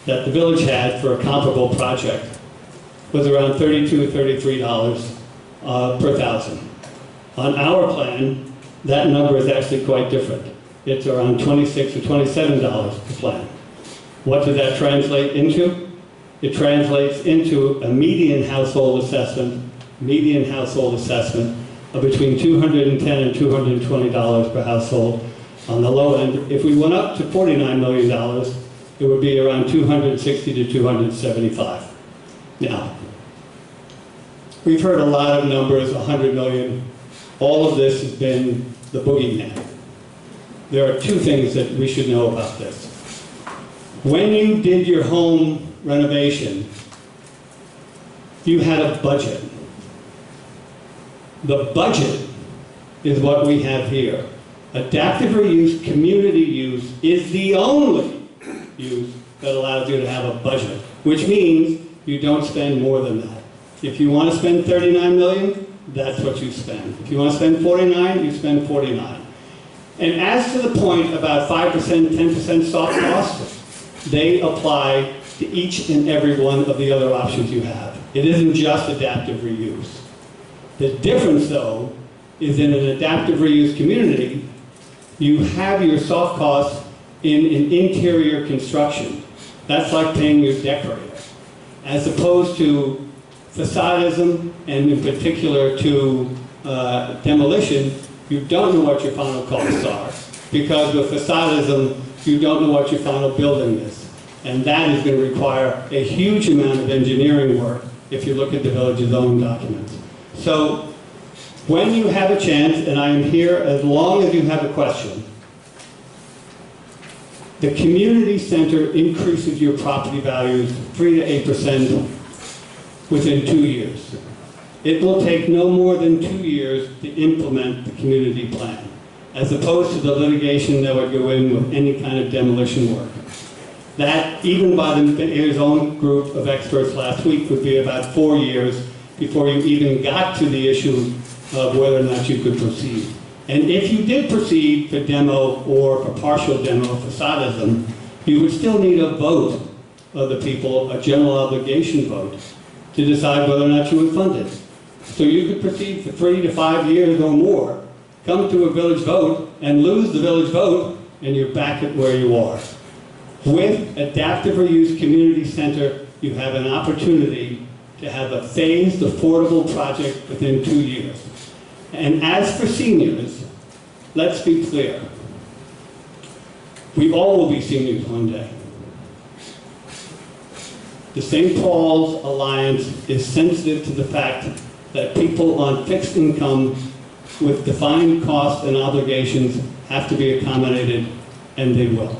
[SPEAKER 14] that the village had for a comparable project was around $32, $33 per 1,000. On our plan, that number is actually quite different. It's around $26 or $27 per plan. What does that translate into? It translates into a median household assessment of between $210 and $220 per household. On the low end, if we went up to $49 million, it would be around $260 to $275. Now, we've heard a lot of numbers, 100 million. All of this has been the boogeyman. There are two things that we should know about this. When you did your home renovation, you had a budget. The budget is what we have here. Adaptive reuse, community use, is the only use that allows you to have a budget, which means you don't spend more than that. If you want to spend 39 million, that's what you spend. If you want to spend 49, you spend 49. And as to the point about 5%, 10% soft costs, they apply to each and every one of the other options you have. It isn't just adaptive reuse. The difference, though, is in an adaptive reuse community, you have your soft costs in an interior construction. That's like paying your decorator. As opposed to facadism, and in particular to demolition, you don't know what your final costs are. Because with facadism, you don't know what your final building is. And that is going to require a huge amount of engineering work if you look at the village's own documents. So when you have a chance, and I am here as long as you have a question, the community center increases your property values 3 to 8% within 2 years. It will take no more than 2 years to implement the community plan, as opposed to the litigation that would go in with any kind of demolition work. That, even by the mayor's own group of experts last week, would be about 4 years before you even got to the issue of whether or not you could proceed. And if you did proceed for demo or for partial demo for facadism, you would still need a vote of the people, a general obligation vote, to decide whether or not you would fund it. So you could proceed for 3 to 5 years or more, come to a village vote and lose the village vote, and you're back at where you are. With Adaptive Reuse Community Center, you have an opportunity to have a phased, affordable project within 2 years. And as for seniors, let's be clear. We all will be seniors one day. The St. Paul's Alliance is sensitive to the fact that people on fixed income with defined costs and obligations have to be accommodated, and they will.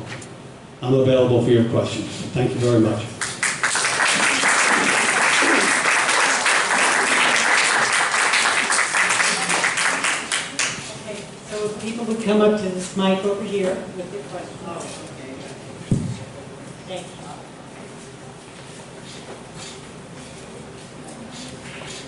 [SPEAKER 14] I'm available for your questions. Thank you very much.
[SPEAKER 3] So if people would come up to this mic over here with their questions. Thank you.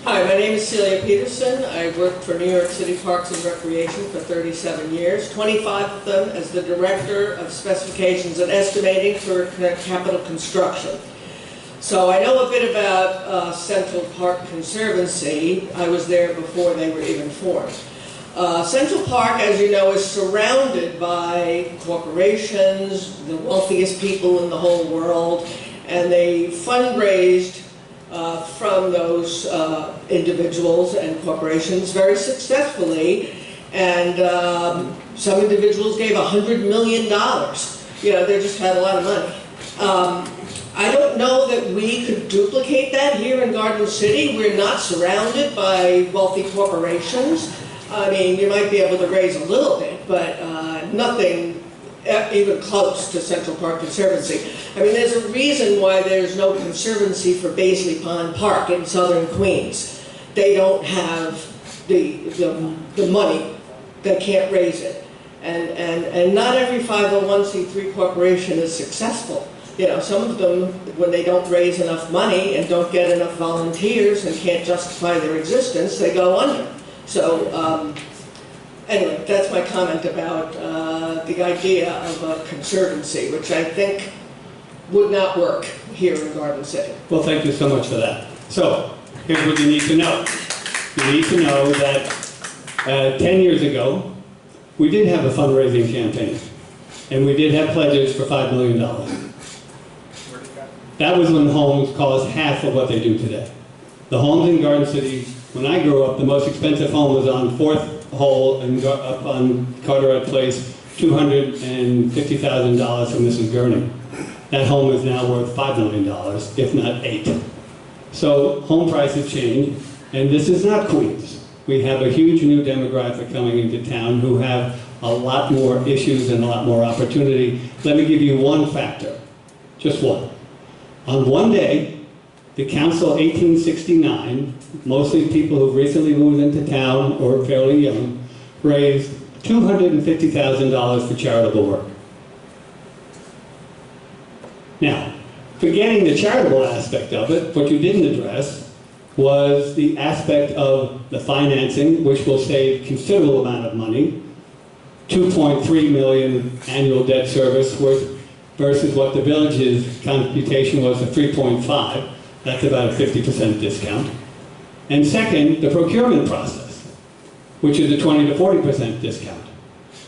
[SPEAKER 15] Hi, my name is Celia Peterson. I worked for New York City Parks and Recreation for 37 years, 25 of them as the Director of Specifications and Estimating for Capital Construction. So I know a bit about Central Park Conservancy. I was there before they were even formed. Central Park, as you know, is surrounded by corporations, the wealthiest people in the whole world, and they fundraised from those individuals and corporations very successfully, and some individuals gave $100 million. You know, they just had a lot of money. I don't know that we could duplicate that here in Garden City. We're not surrounded by wealthy corporations. I mean, you might be able to raise a little bit, but nothing even close to Central Park Conservancy. I mean, there's a reason why there's no conservancy for Baisley Pond Park in southern Queens. They don't have the money. They can't raise it. And not every 501c3 corporation is successful. You know, some of them, when they don't raise enough money and don't get enough volunteers and can't justify their existence, they go under. So, anyway, that's my comment about the idea of a conservancy, which I think would not work here in Garden City.
[SPEAKER 14] Well, thank you so much for that. So, here's what you need to know. You need to know that 10 years ago, we did have a fundraising campaign, and we did have pledges for $5 million. That was when homes cost half of what they do today. The homes in Garden City, when I grew up, the most expensive home was on 4th Hole and up on Carteret Place, $250,000 from Mrs. Gurney. That home is now worth $5 million, if not $8 million. So home prices change, and this is not Queens. We have a huge new demographic coming into town who have a lot more issues and a lot more opportunity. Let me give you one factor, just one. On one day, the Council 1869, mostly people who recently moved into town or fairly young, raised $250,000 for charitable work. Now, forgetting the charitable aspect of it, what you didn't address was the aspect of the financing, which will save considerable amount of money, 2.3 million annual debt service worth versus what the village's computation was of 3.5. That's about a 50% discount. And second, the procurement process, which is a 20 to 40% discount.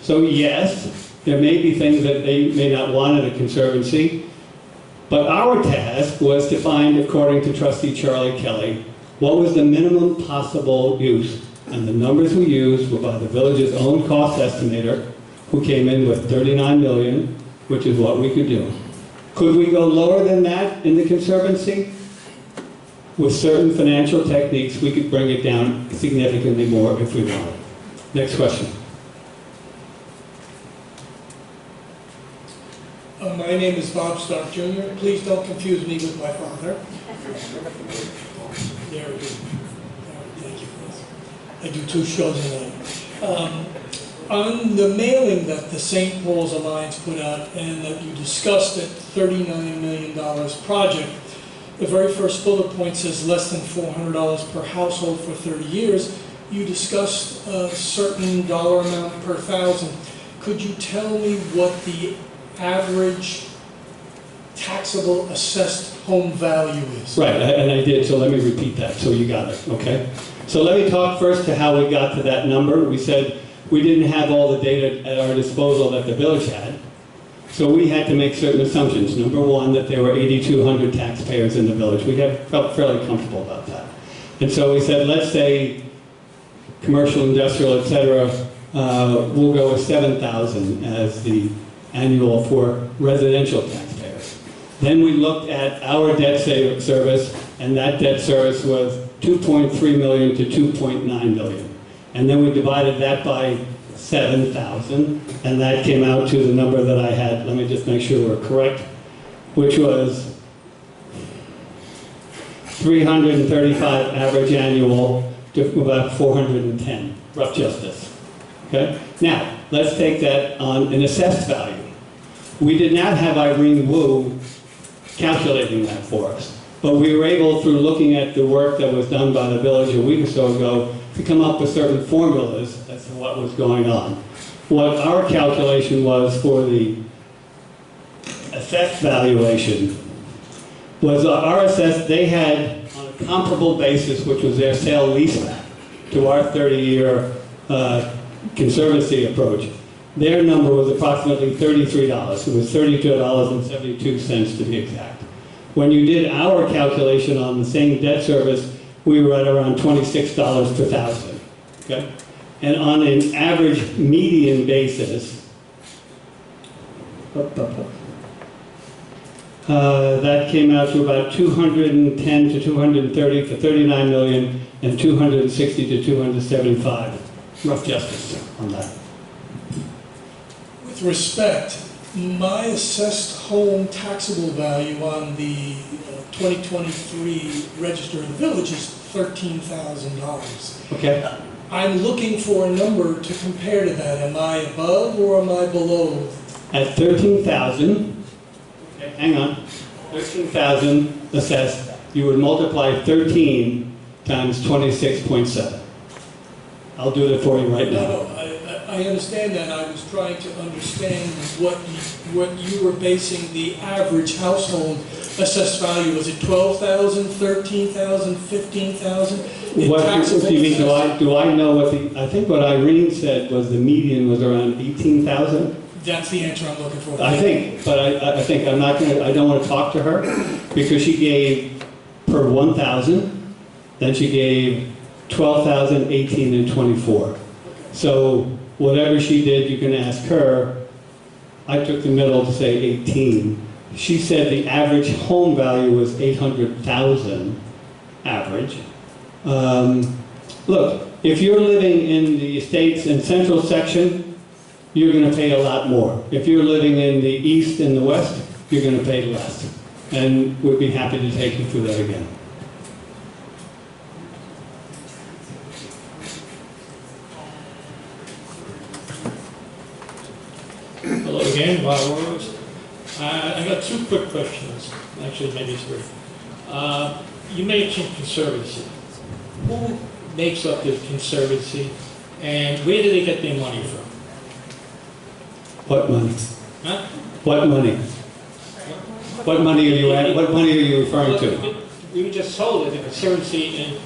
[SPEAKER 14] So yes, there may be things that they may not want in a conservancy, but our task was to find, according to Trustee Charlie Kelly, what was the minimum possible use. And the numbers we used were by the village's own cost estimator, who came in with 39 million, which is what we could do. Could we go lower than that in the conservancy? With certain financial techniques, we could bring it down significantly more if we wanted. Next question.
[SPEAKER 16] My name is Bob Stark Jr. Please don't confuse me with my father. There we go. Thank you. I do 2 shows a night. On the mailing that the St. Paul's Alliance put out and that you discussed at $39 million project, the very first bullet point says less than $400 per household for 30 years. You discussed a certain dollar amount per thousand. Could you tell me what the average taxable assessed home value is?
[SPEAKER 14] Right, and I did, so let me repeat that so you got it, okay? So let me talk first to how we got to that number. We said we didn't have all the data at our disposal that the village had, so we had to make certain assumptions. Number one, that there were 8,200 taxpayers in the village. We felt fairly comfortable about that. And so we said, let's say commercial, industrial, et cetera, we'll go with 7,000 as the annual for residential taxpayers. Then we looked at our debt service, and that debt service was 2.3 million to 2.9 million. And then we divided that by 7,000, and that came out to the number that I had, let me just make sure we're correct, which was 335 average annual to about 410, rough justice. Okay? Now, let's take that on an assessed value. We did not have Irene Wu calculating that for us, but we were able, through looking at the work that was done by the village a week or so ago, to come up with certain formulas as to what was going on. What our calculation was for the assessed valuation was our assessed, they had on a comparable basis, which was their sale leaseback to our 30-year conservancy approach. Their number was approximately $33. It was $32.72 to be exact. When you did our calculation on the same debt service, we were at around $26 per thousand. Okay? And on an average median basis, that came out to about 210 to 230 for 39 million and 260 to 275. Rough justice on that.
[SPEAKER 16] With respect, my assessed home taxable value on the 2023 register in the village is $13,000.
[SPEAKER 14] Okay.
[SPEAKER 16] I'm looking for a number to compare to that. Am I above or am I below?
[SPEAKER 14] At 13,000, okay, hang on, 13,000 assessed, you would multiply 13 times 26.7. I'll do it for you right now.
[SPEAKER 16] No, I understand that. I was trying to understand what you were basing the average household assessed value. Was it 12,000, 13,000, 15,000?
[SPEAKER 14] What do you mean? Do I know what the? I think what Irene said was the median was around 18,000.
[SPEAKER 16] That's the answer I'm looking for.
[SPEAKER 14] I think, but I think I'm not going to. I don't want to talk to her because she gave per 1,000, then she gave 12,000, 18, and 24. So whatever she did, you can ask her. I took the middle to say 18. She said the average home value was 800,000 average. Look, if you're living in the estates and central section, you're going to pay a lot more. If you're living in the east and the west, you're going to pay less. And we'd be happy to take you through that again.
[SPEAKER 6] again, Bob Rose. I got two quick questions, actually maybe three. You mentioned conservancy. Who makes up the conservancy, and where do they get their money from?
[SPEAKER 14] What money?
[SPEAKER 6] Huh?
[SPEAKER 14] What money? What money are you referring to?
[SPEAKER 6] We were just told that the conservancy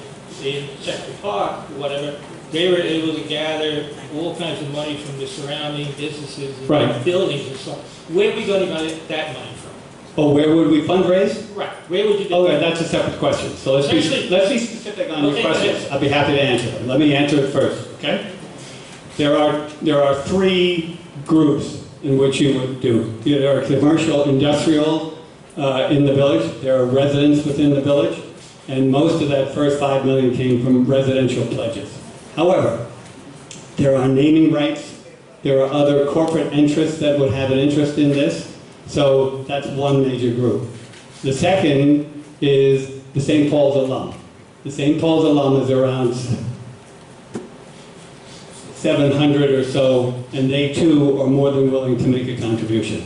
[SPEAKER 6] in Central Park, or whatever, they were able to gather all kinds of money from the surrounding businesses and
[SPEAKER 14] Right.
[SPEAKER 6] buildings and so on. Where are we going to get that money from?
[SPEAKER 14] Oh, where would we fundraise?
[SPEAKER 6] Right, where would you get
[SPEAKER 14] Oh,
[SPEAKER 6] that?
[SPEAKER 14] yeah, that's a separate question. So let's be specific on your
[SPEAKER 6] Okay,
[SPEAKER 14] questions.
[SPEAKER 6] okay.
[SPEAKER 14] I'll be happy to answer them. Let me answer it first, okay? There are three groups in which you would do. There are commercial, industrial in the village. There are residents within the village. And most of that first $5 million came from residential pledges. However, there are naming rights. There are other corporate interests that would have an interest in this. So that's one major group. The second is the St. Paul's alum. The St. Paul's alum is around 700 or so, and they too are more than willing to make a contribution.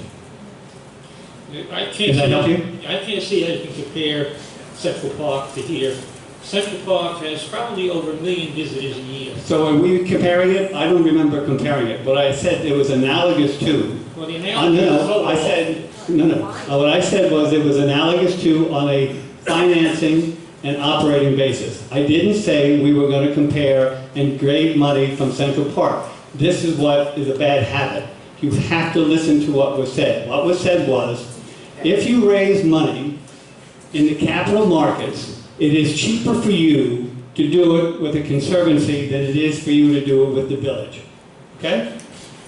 [SPEAKER 14] Does that help you?
[SPEAKER 6] I can't see how you can compare Central Park to here. Central Park has probably over 1 million visitors a year.
[SPEAKER 14] So when we comparing it, I don't remember comparing it, but I said it was analogous to.
[SPEAKER 6] Well, the analogy is
[SPEAKER 14] No, I said, no. What I said was it was analogous to on a financing and operating basis. I didn't say we were going to compare and grade money from Central Park. This is what is a bad habit. You have to listen to what was said. What was said was, if you raise money in the capital markets, it is cheaper for you to do it with a conservancy than it is for you to do it with the village. Okay?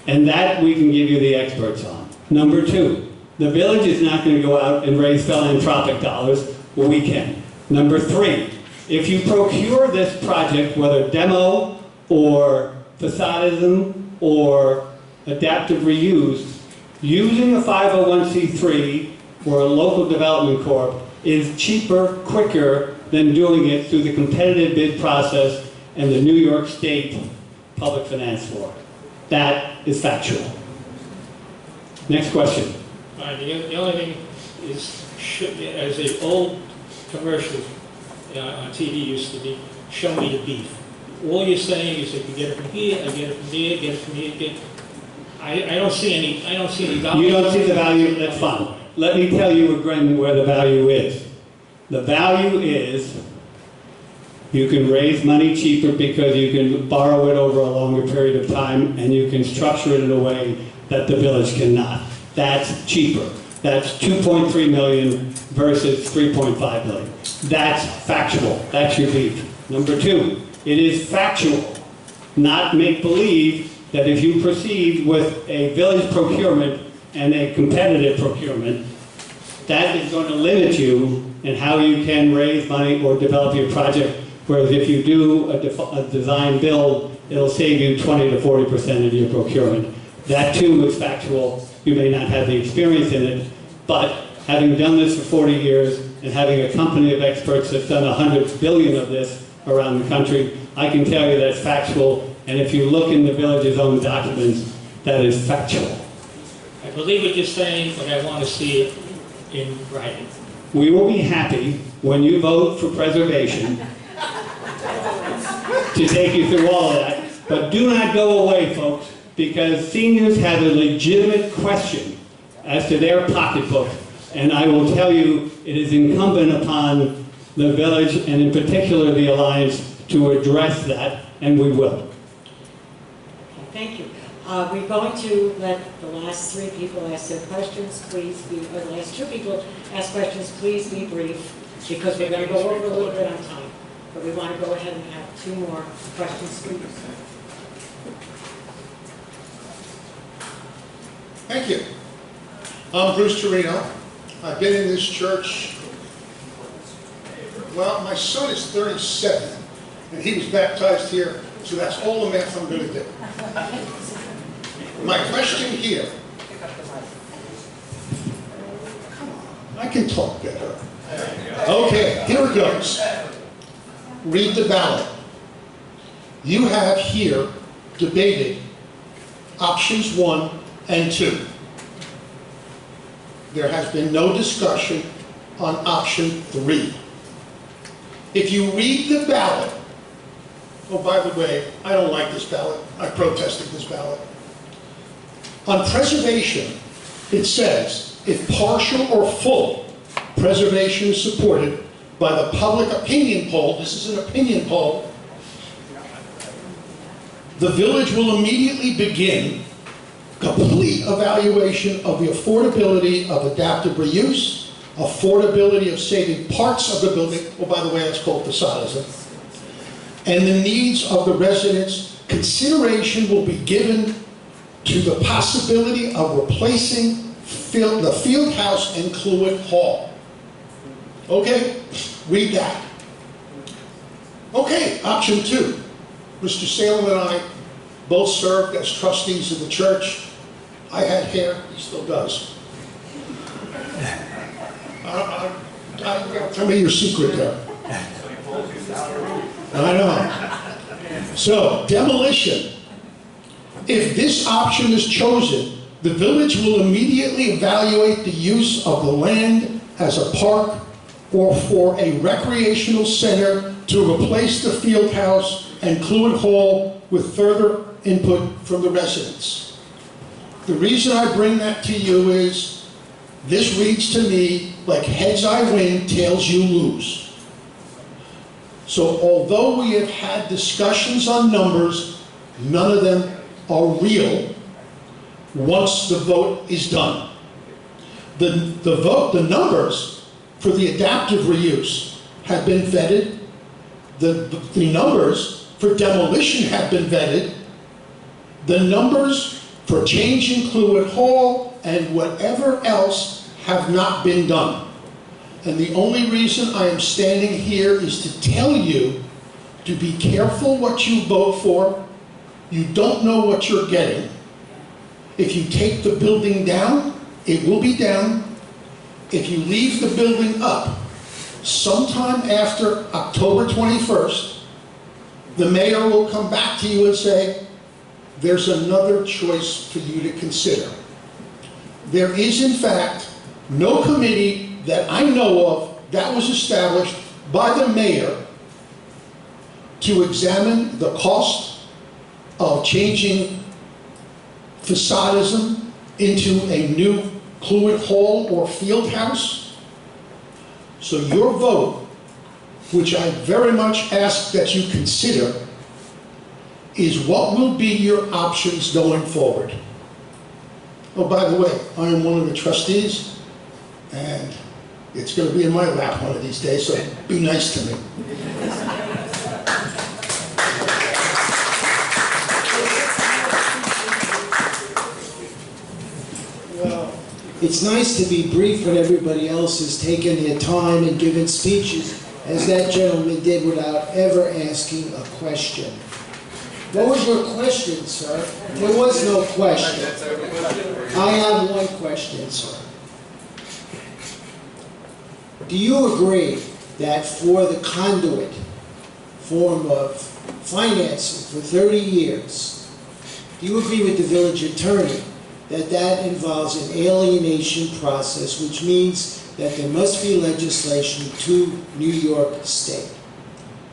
[SPEAKER 14] And that we can give you the experts on. Number two, the village is not going to go out and raise philanthropic dollars, well, we can. Number three, if you procure this project, whether demo or facadism or adaptive reuse, using a 501c3 or a local development corp is cheaper, quicker than doing it through the competitive bid process and the New York State Public Finance Law. That is factual. Next question.
[SPEAKER 6] The only thing is, as the old commercial on TV used to be, show me the beef. All you're saying is if you get it from here, I get it from there, get it from here, I don't see any value.
[SPEAKER 14] You don't see the value, that's fine. Let me tell you again where the value is. The value is you can raise money cheaper because you can borrow it over a longer period of time and you can structure it in a way that the village cannot. That's cheaper. That's 2.3 million versus 3.5 million. That's factual. That's your beef. Number two, it is factual, not make-believe, that if you proceed with a village procurement and a competitive procurement, that is going to limit you in how you can raise money or develop your project. Whereas if you do a design build, it'll save you 20 to 40% of your procurement. That too is factual. You may not have the experience in it, but having done this for 40 years and having a company of experts that's done 100 billion of this around the country, I can tell you that's factual. And if you look in the village's own documents, that is factual.
[SPEAKER 6] I believe what you're saying, but I want to see it in writing.
[SPEAKER 14] We will be happy when you vote for preservation to take you through all of that. But do not go away, folks, because seniors have a legitimate question as to their pocketbook. And I will tell you, it is incumbent upon the village, and in particular the Alliance, to address that, and we will.
[SPEAKER 3] Thank you. We're going to let the last three people ask their questions. Please be, or the last two people ask questions. Please be brief, because we're going to go over a little bit on time. But we want to go ahead and have two more questions, please.
[SPEAKER 17] Thank you. I'm Bruce Torino. I've been in this church, well, my son is 37, and he was baptized here, so that's all the math I'm going to do. My question here, come on, I can talk better. Okay, here it goes. Read the ballot. You have here debated options 1 and 2. there has been no discussion on option 3. If you read the ballot, oh, by the way, I don't like this ballot. I protested this ballot. On preservation, it says, if partial or full preservation is supported by the public opinion poll, this is an opinion poll, the village will immediately begin complete evaluation of the affordability of adaptive reuse, affordability of saving parts of the building, oh, by the way, that's called façadism, and the needs of the residents. Consideration will be given to the possibility of replacing the field house and Cluett Hall. Okay, read that. Okay, option 2. Mr. Salem and I both served as trustees of the church. I had hair, he still does. Tell me your secret there. I know. So, demolition. If this option is chosen, the village will immediately evaluate the use of the land as a park or for a recreational center to replace the field house and Cluett Hall with further input from the residents. The reason I bring that to you is this reads to me like heads I win, tails you lose. So although we have had discussions on numbers, none of them are real once the vote is done. The numbers for the adaptive reuse have been vetted. The numbers for demolition have been vetted. The numbers for changing Cluett Hall and whatever else have not been done. And the only reason I am standing here is to tell you to be careful what you vote for. You don't know what you're getting. If you take the building down, it will be down. If you leave the building up, sometime after October 21st, the mayor will come back to you and say, there's another choice for you to consider. There is, in fact, no committee that I know of that was established by the mayor to examine the cost of changing façadism into a new Cluett Hall or field house. So your vote, which I very much ask that you consider, is what will be your options going forward. Oh, by the way, I am one of the trustees, and it's going to be in my lap one of these days, so be nice to me.
[SPEAKER 11] Well, it's nice to be brief when everybody else has taken their time and given speeches, as that gentleman did without ever asking a question. What was your question, sir? There was no question. I have one question, sir. Do you agree that for the conduit form of financing for 30 years, do you agree with the village attorney that that involves an alienation process, which means that there must be legislation to New York State?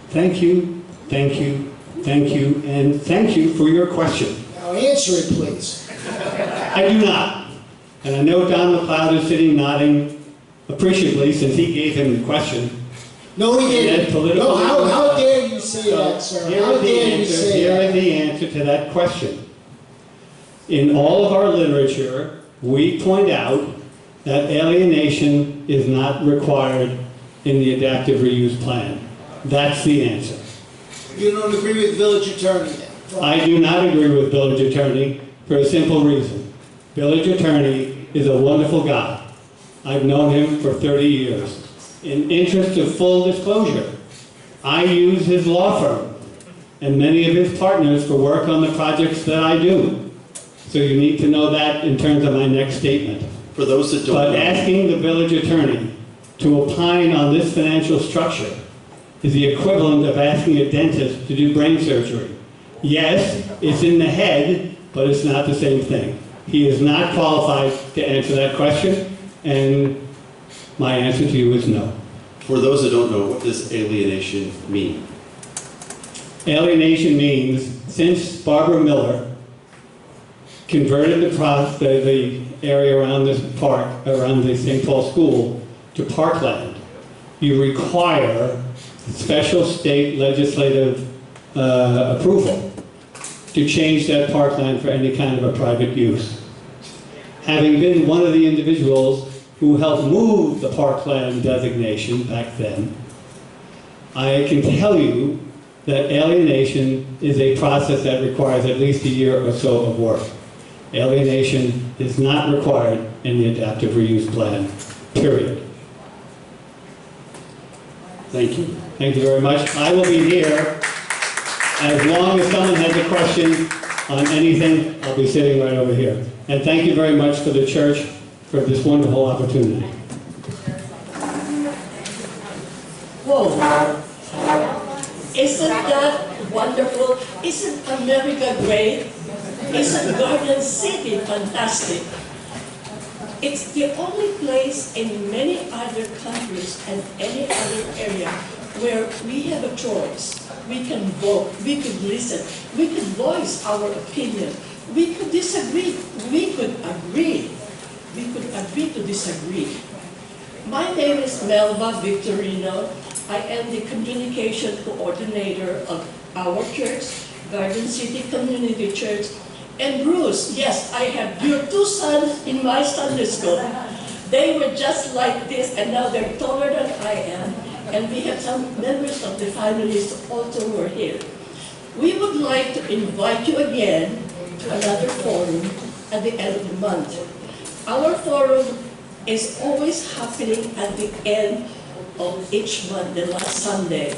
[SPEAKER 14] Thank you, thank you, thank you, and thank you for your question.
[SPEAKER 11] Now answer it, please.
[SPEAKER 14] I do not. And I know Don McLeod is sitting nodding appreciatively since he gave him the question.
[SPEAKER 11] No, he didn't. No, how dare you say that, sir? How dare you say
[SPEAKER 14] Here
[SPEAKER 11] that?
[SPEAKER 14] is the answer to that question. In all of our literature, we point out that alienation is not required in the adaptive reuse plan. That's the answer.
[SPEAKER 11] You don't agree with the village attorney then?
[SPEAKER 14] I do not agree with village attorney for a simple reason. Village attorney is a wonderful guy. I've known him for 30 years. In interest of full disclosure, I use his law firm and many of his partners for work on the projects that I do. So you need to know that in terms of my next statement.
[SPEAKER 4] For those that don't
[SPEAKER 14] But
[SPEAKER 4] know.
[SPEAKER 14] asking the village attorney to opine on this financial structure is the equivalent of asking a dentist to do brain surgery. Yes, it's in the head, but it's not the same thing. He is not qualified to answer that question, And my answer to you is no.
[SPEAKER 4] For those that don't know, what does alienation mean?
[SPEAKER 14] Alienation means, since Barbara Miller converted the area around this park, around the St. Paul School, to parkland, you require special state legislative approval to change that parkland for any kind of a private use. Having been one of the individuals who helped move the parkland designation back then, I can tell you that alienation is a process that requires at least a year or so of work. Alienation is not required in the adaptive reuse plan, period.
[SPEAKER 4] Thank you.
[SPEAKER 14] Thank you very much. I will be here as long as someone has a question on anything. I'll be sitting right over here. And thank you very much for the church for this wonderful opportunity.
[SPEAKER 18] Whoa. Isn't that wonderful? Isn't America great? Isn't Garden City fantastic? It's the only place in many other countries and any other area where we have a choice. We can vote, we could listen, we could voice our opinion, we could disagree, we could agree. We could agree to disagree. My name is Melba Victorino. I am the communication coordinator of our church, Garden City Community Church. And Bruce, yes, I have your two sons in my Sunday school. They were just like this, and now they're taller than I am. And we have some members of the families also who are here. We would like to invite you again to another forum at the end of the month. Our forum is always happening at the end of each month, the last Sunday.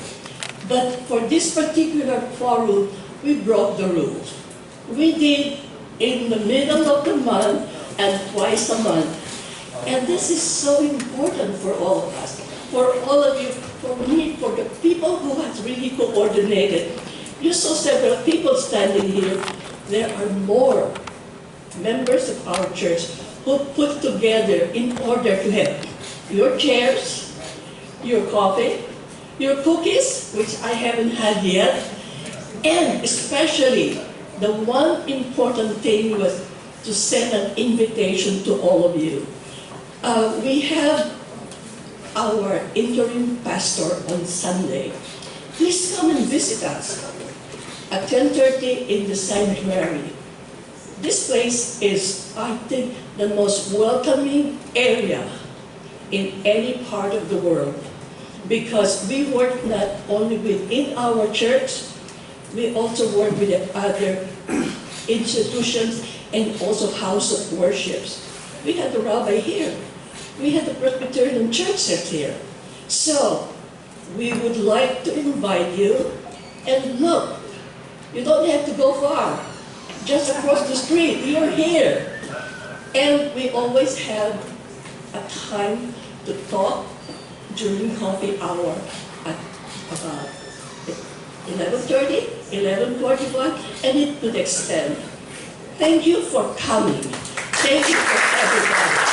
[SPEAKER 18] But for this particular forum, we broke the rules. We did in the middle of the month and twice a month. And this is so important for all of us, for all of you, for me, for the people who have really coordinated. You saw several people standing here. There are more members of our church who put together in order to have your chairs, your coffee, your cookies, which I haven't had yet, and especially the one important thing was to send an invitation to all of you. We have our interim pastor on Sunday. Please come and visit us at 10:30 in the sanctuary. This place is, I think, the most welcoming area in any part of the world, because we work not only within our church, we also work with the other institutions and also house of worships. We had the rabbi here. We had the Presbyterian church set here. So we would like to invite you, and look, you don't have to go far. Just across the street, you're here. And we always have a time to talk during coffee hour at about 11:30, 11:45, and it could extend. Thank you for coming. Thank you for everybody.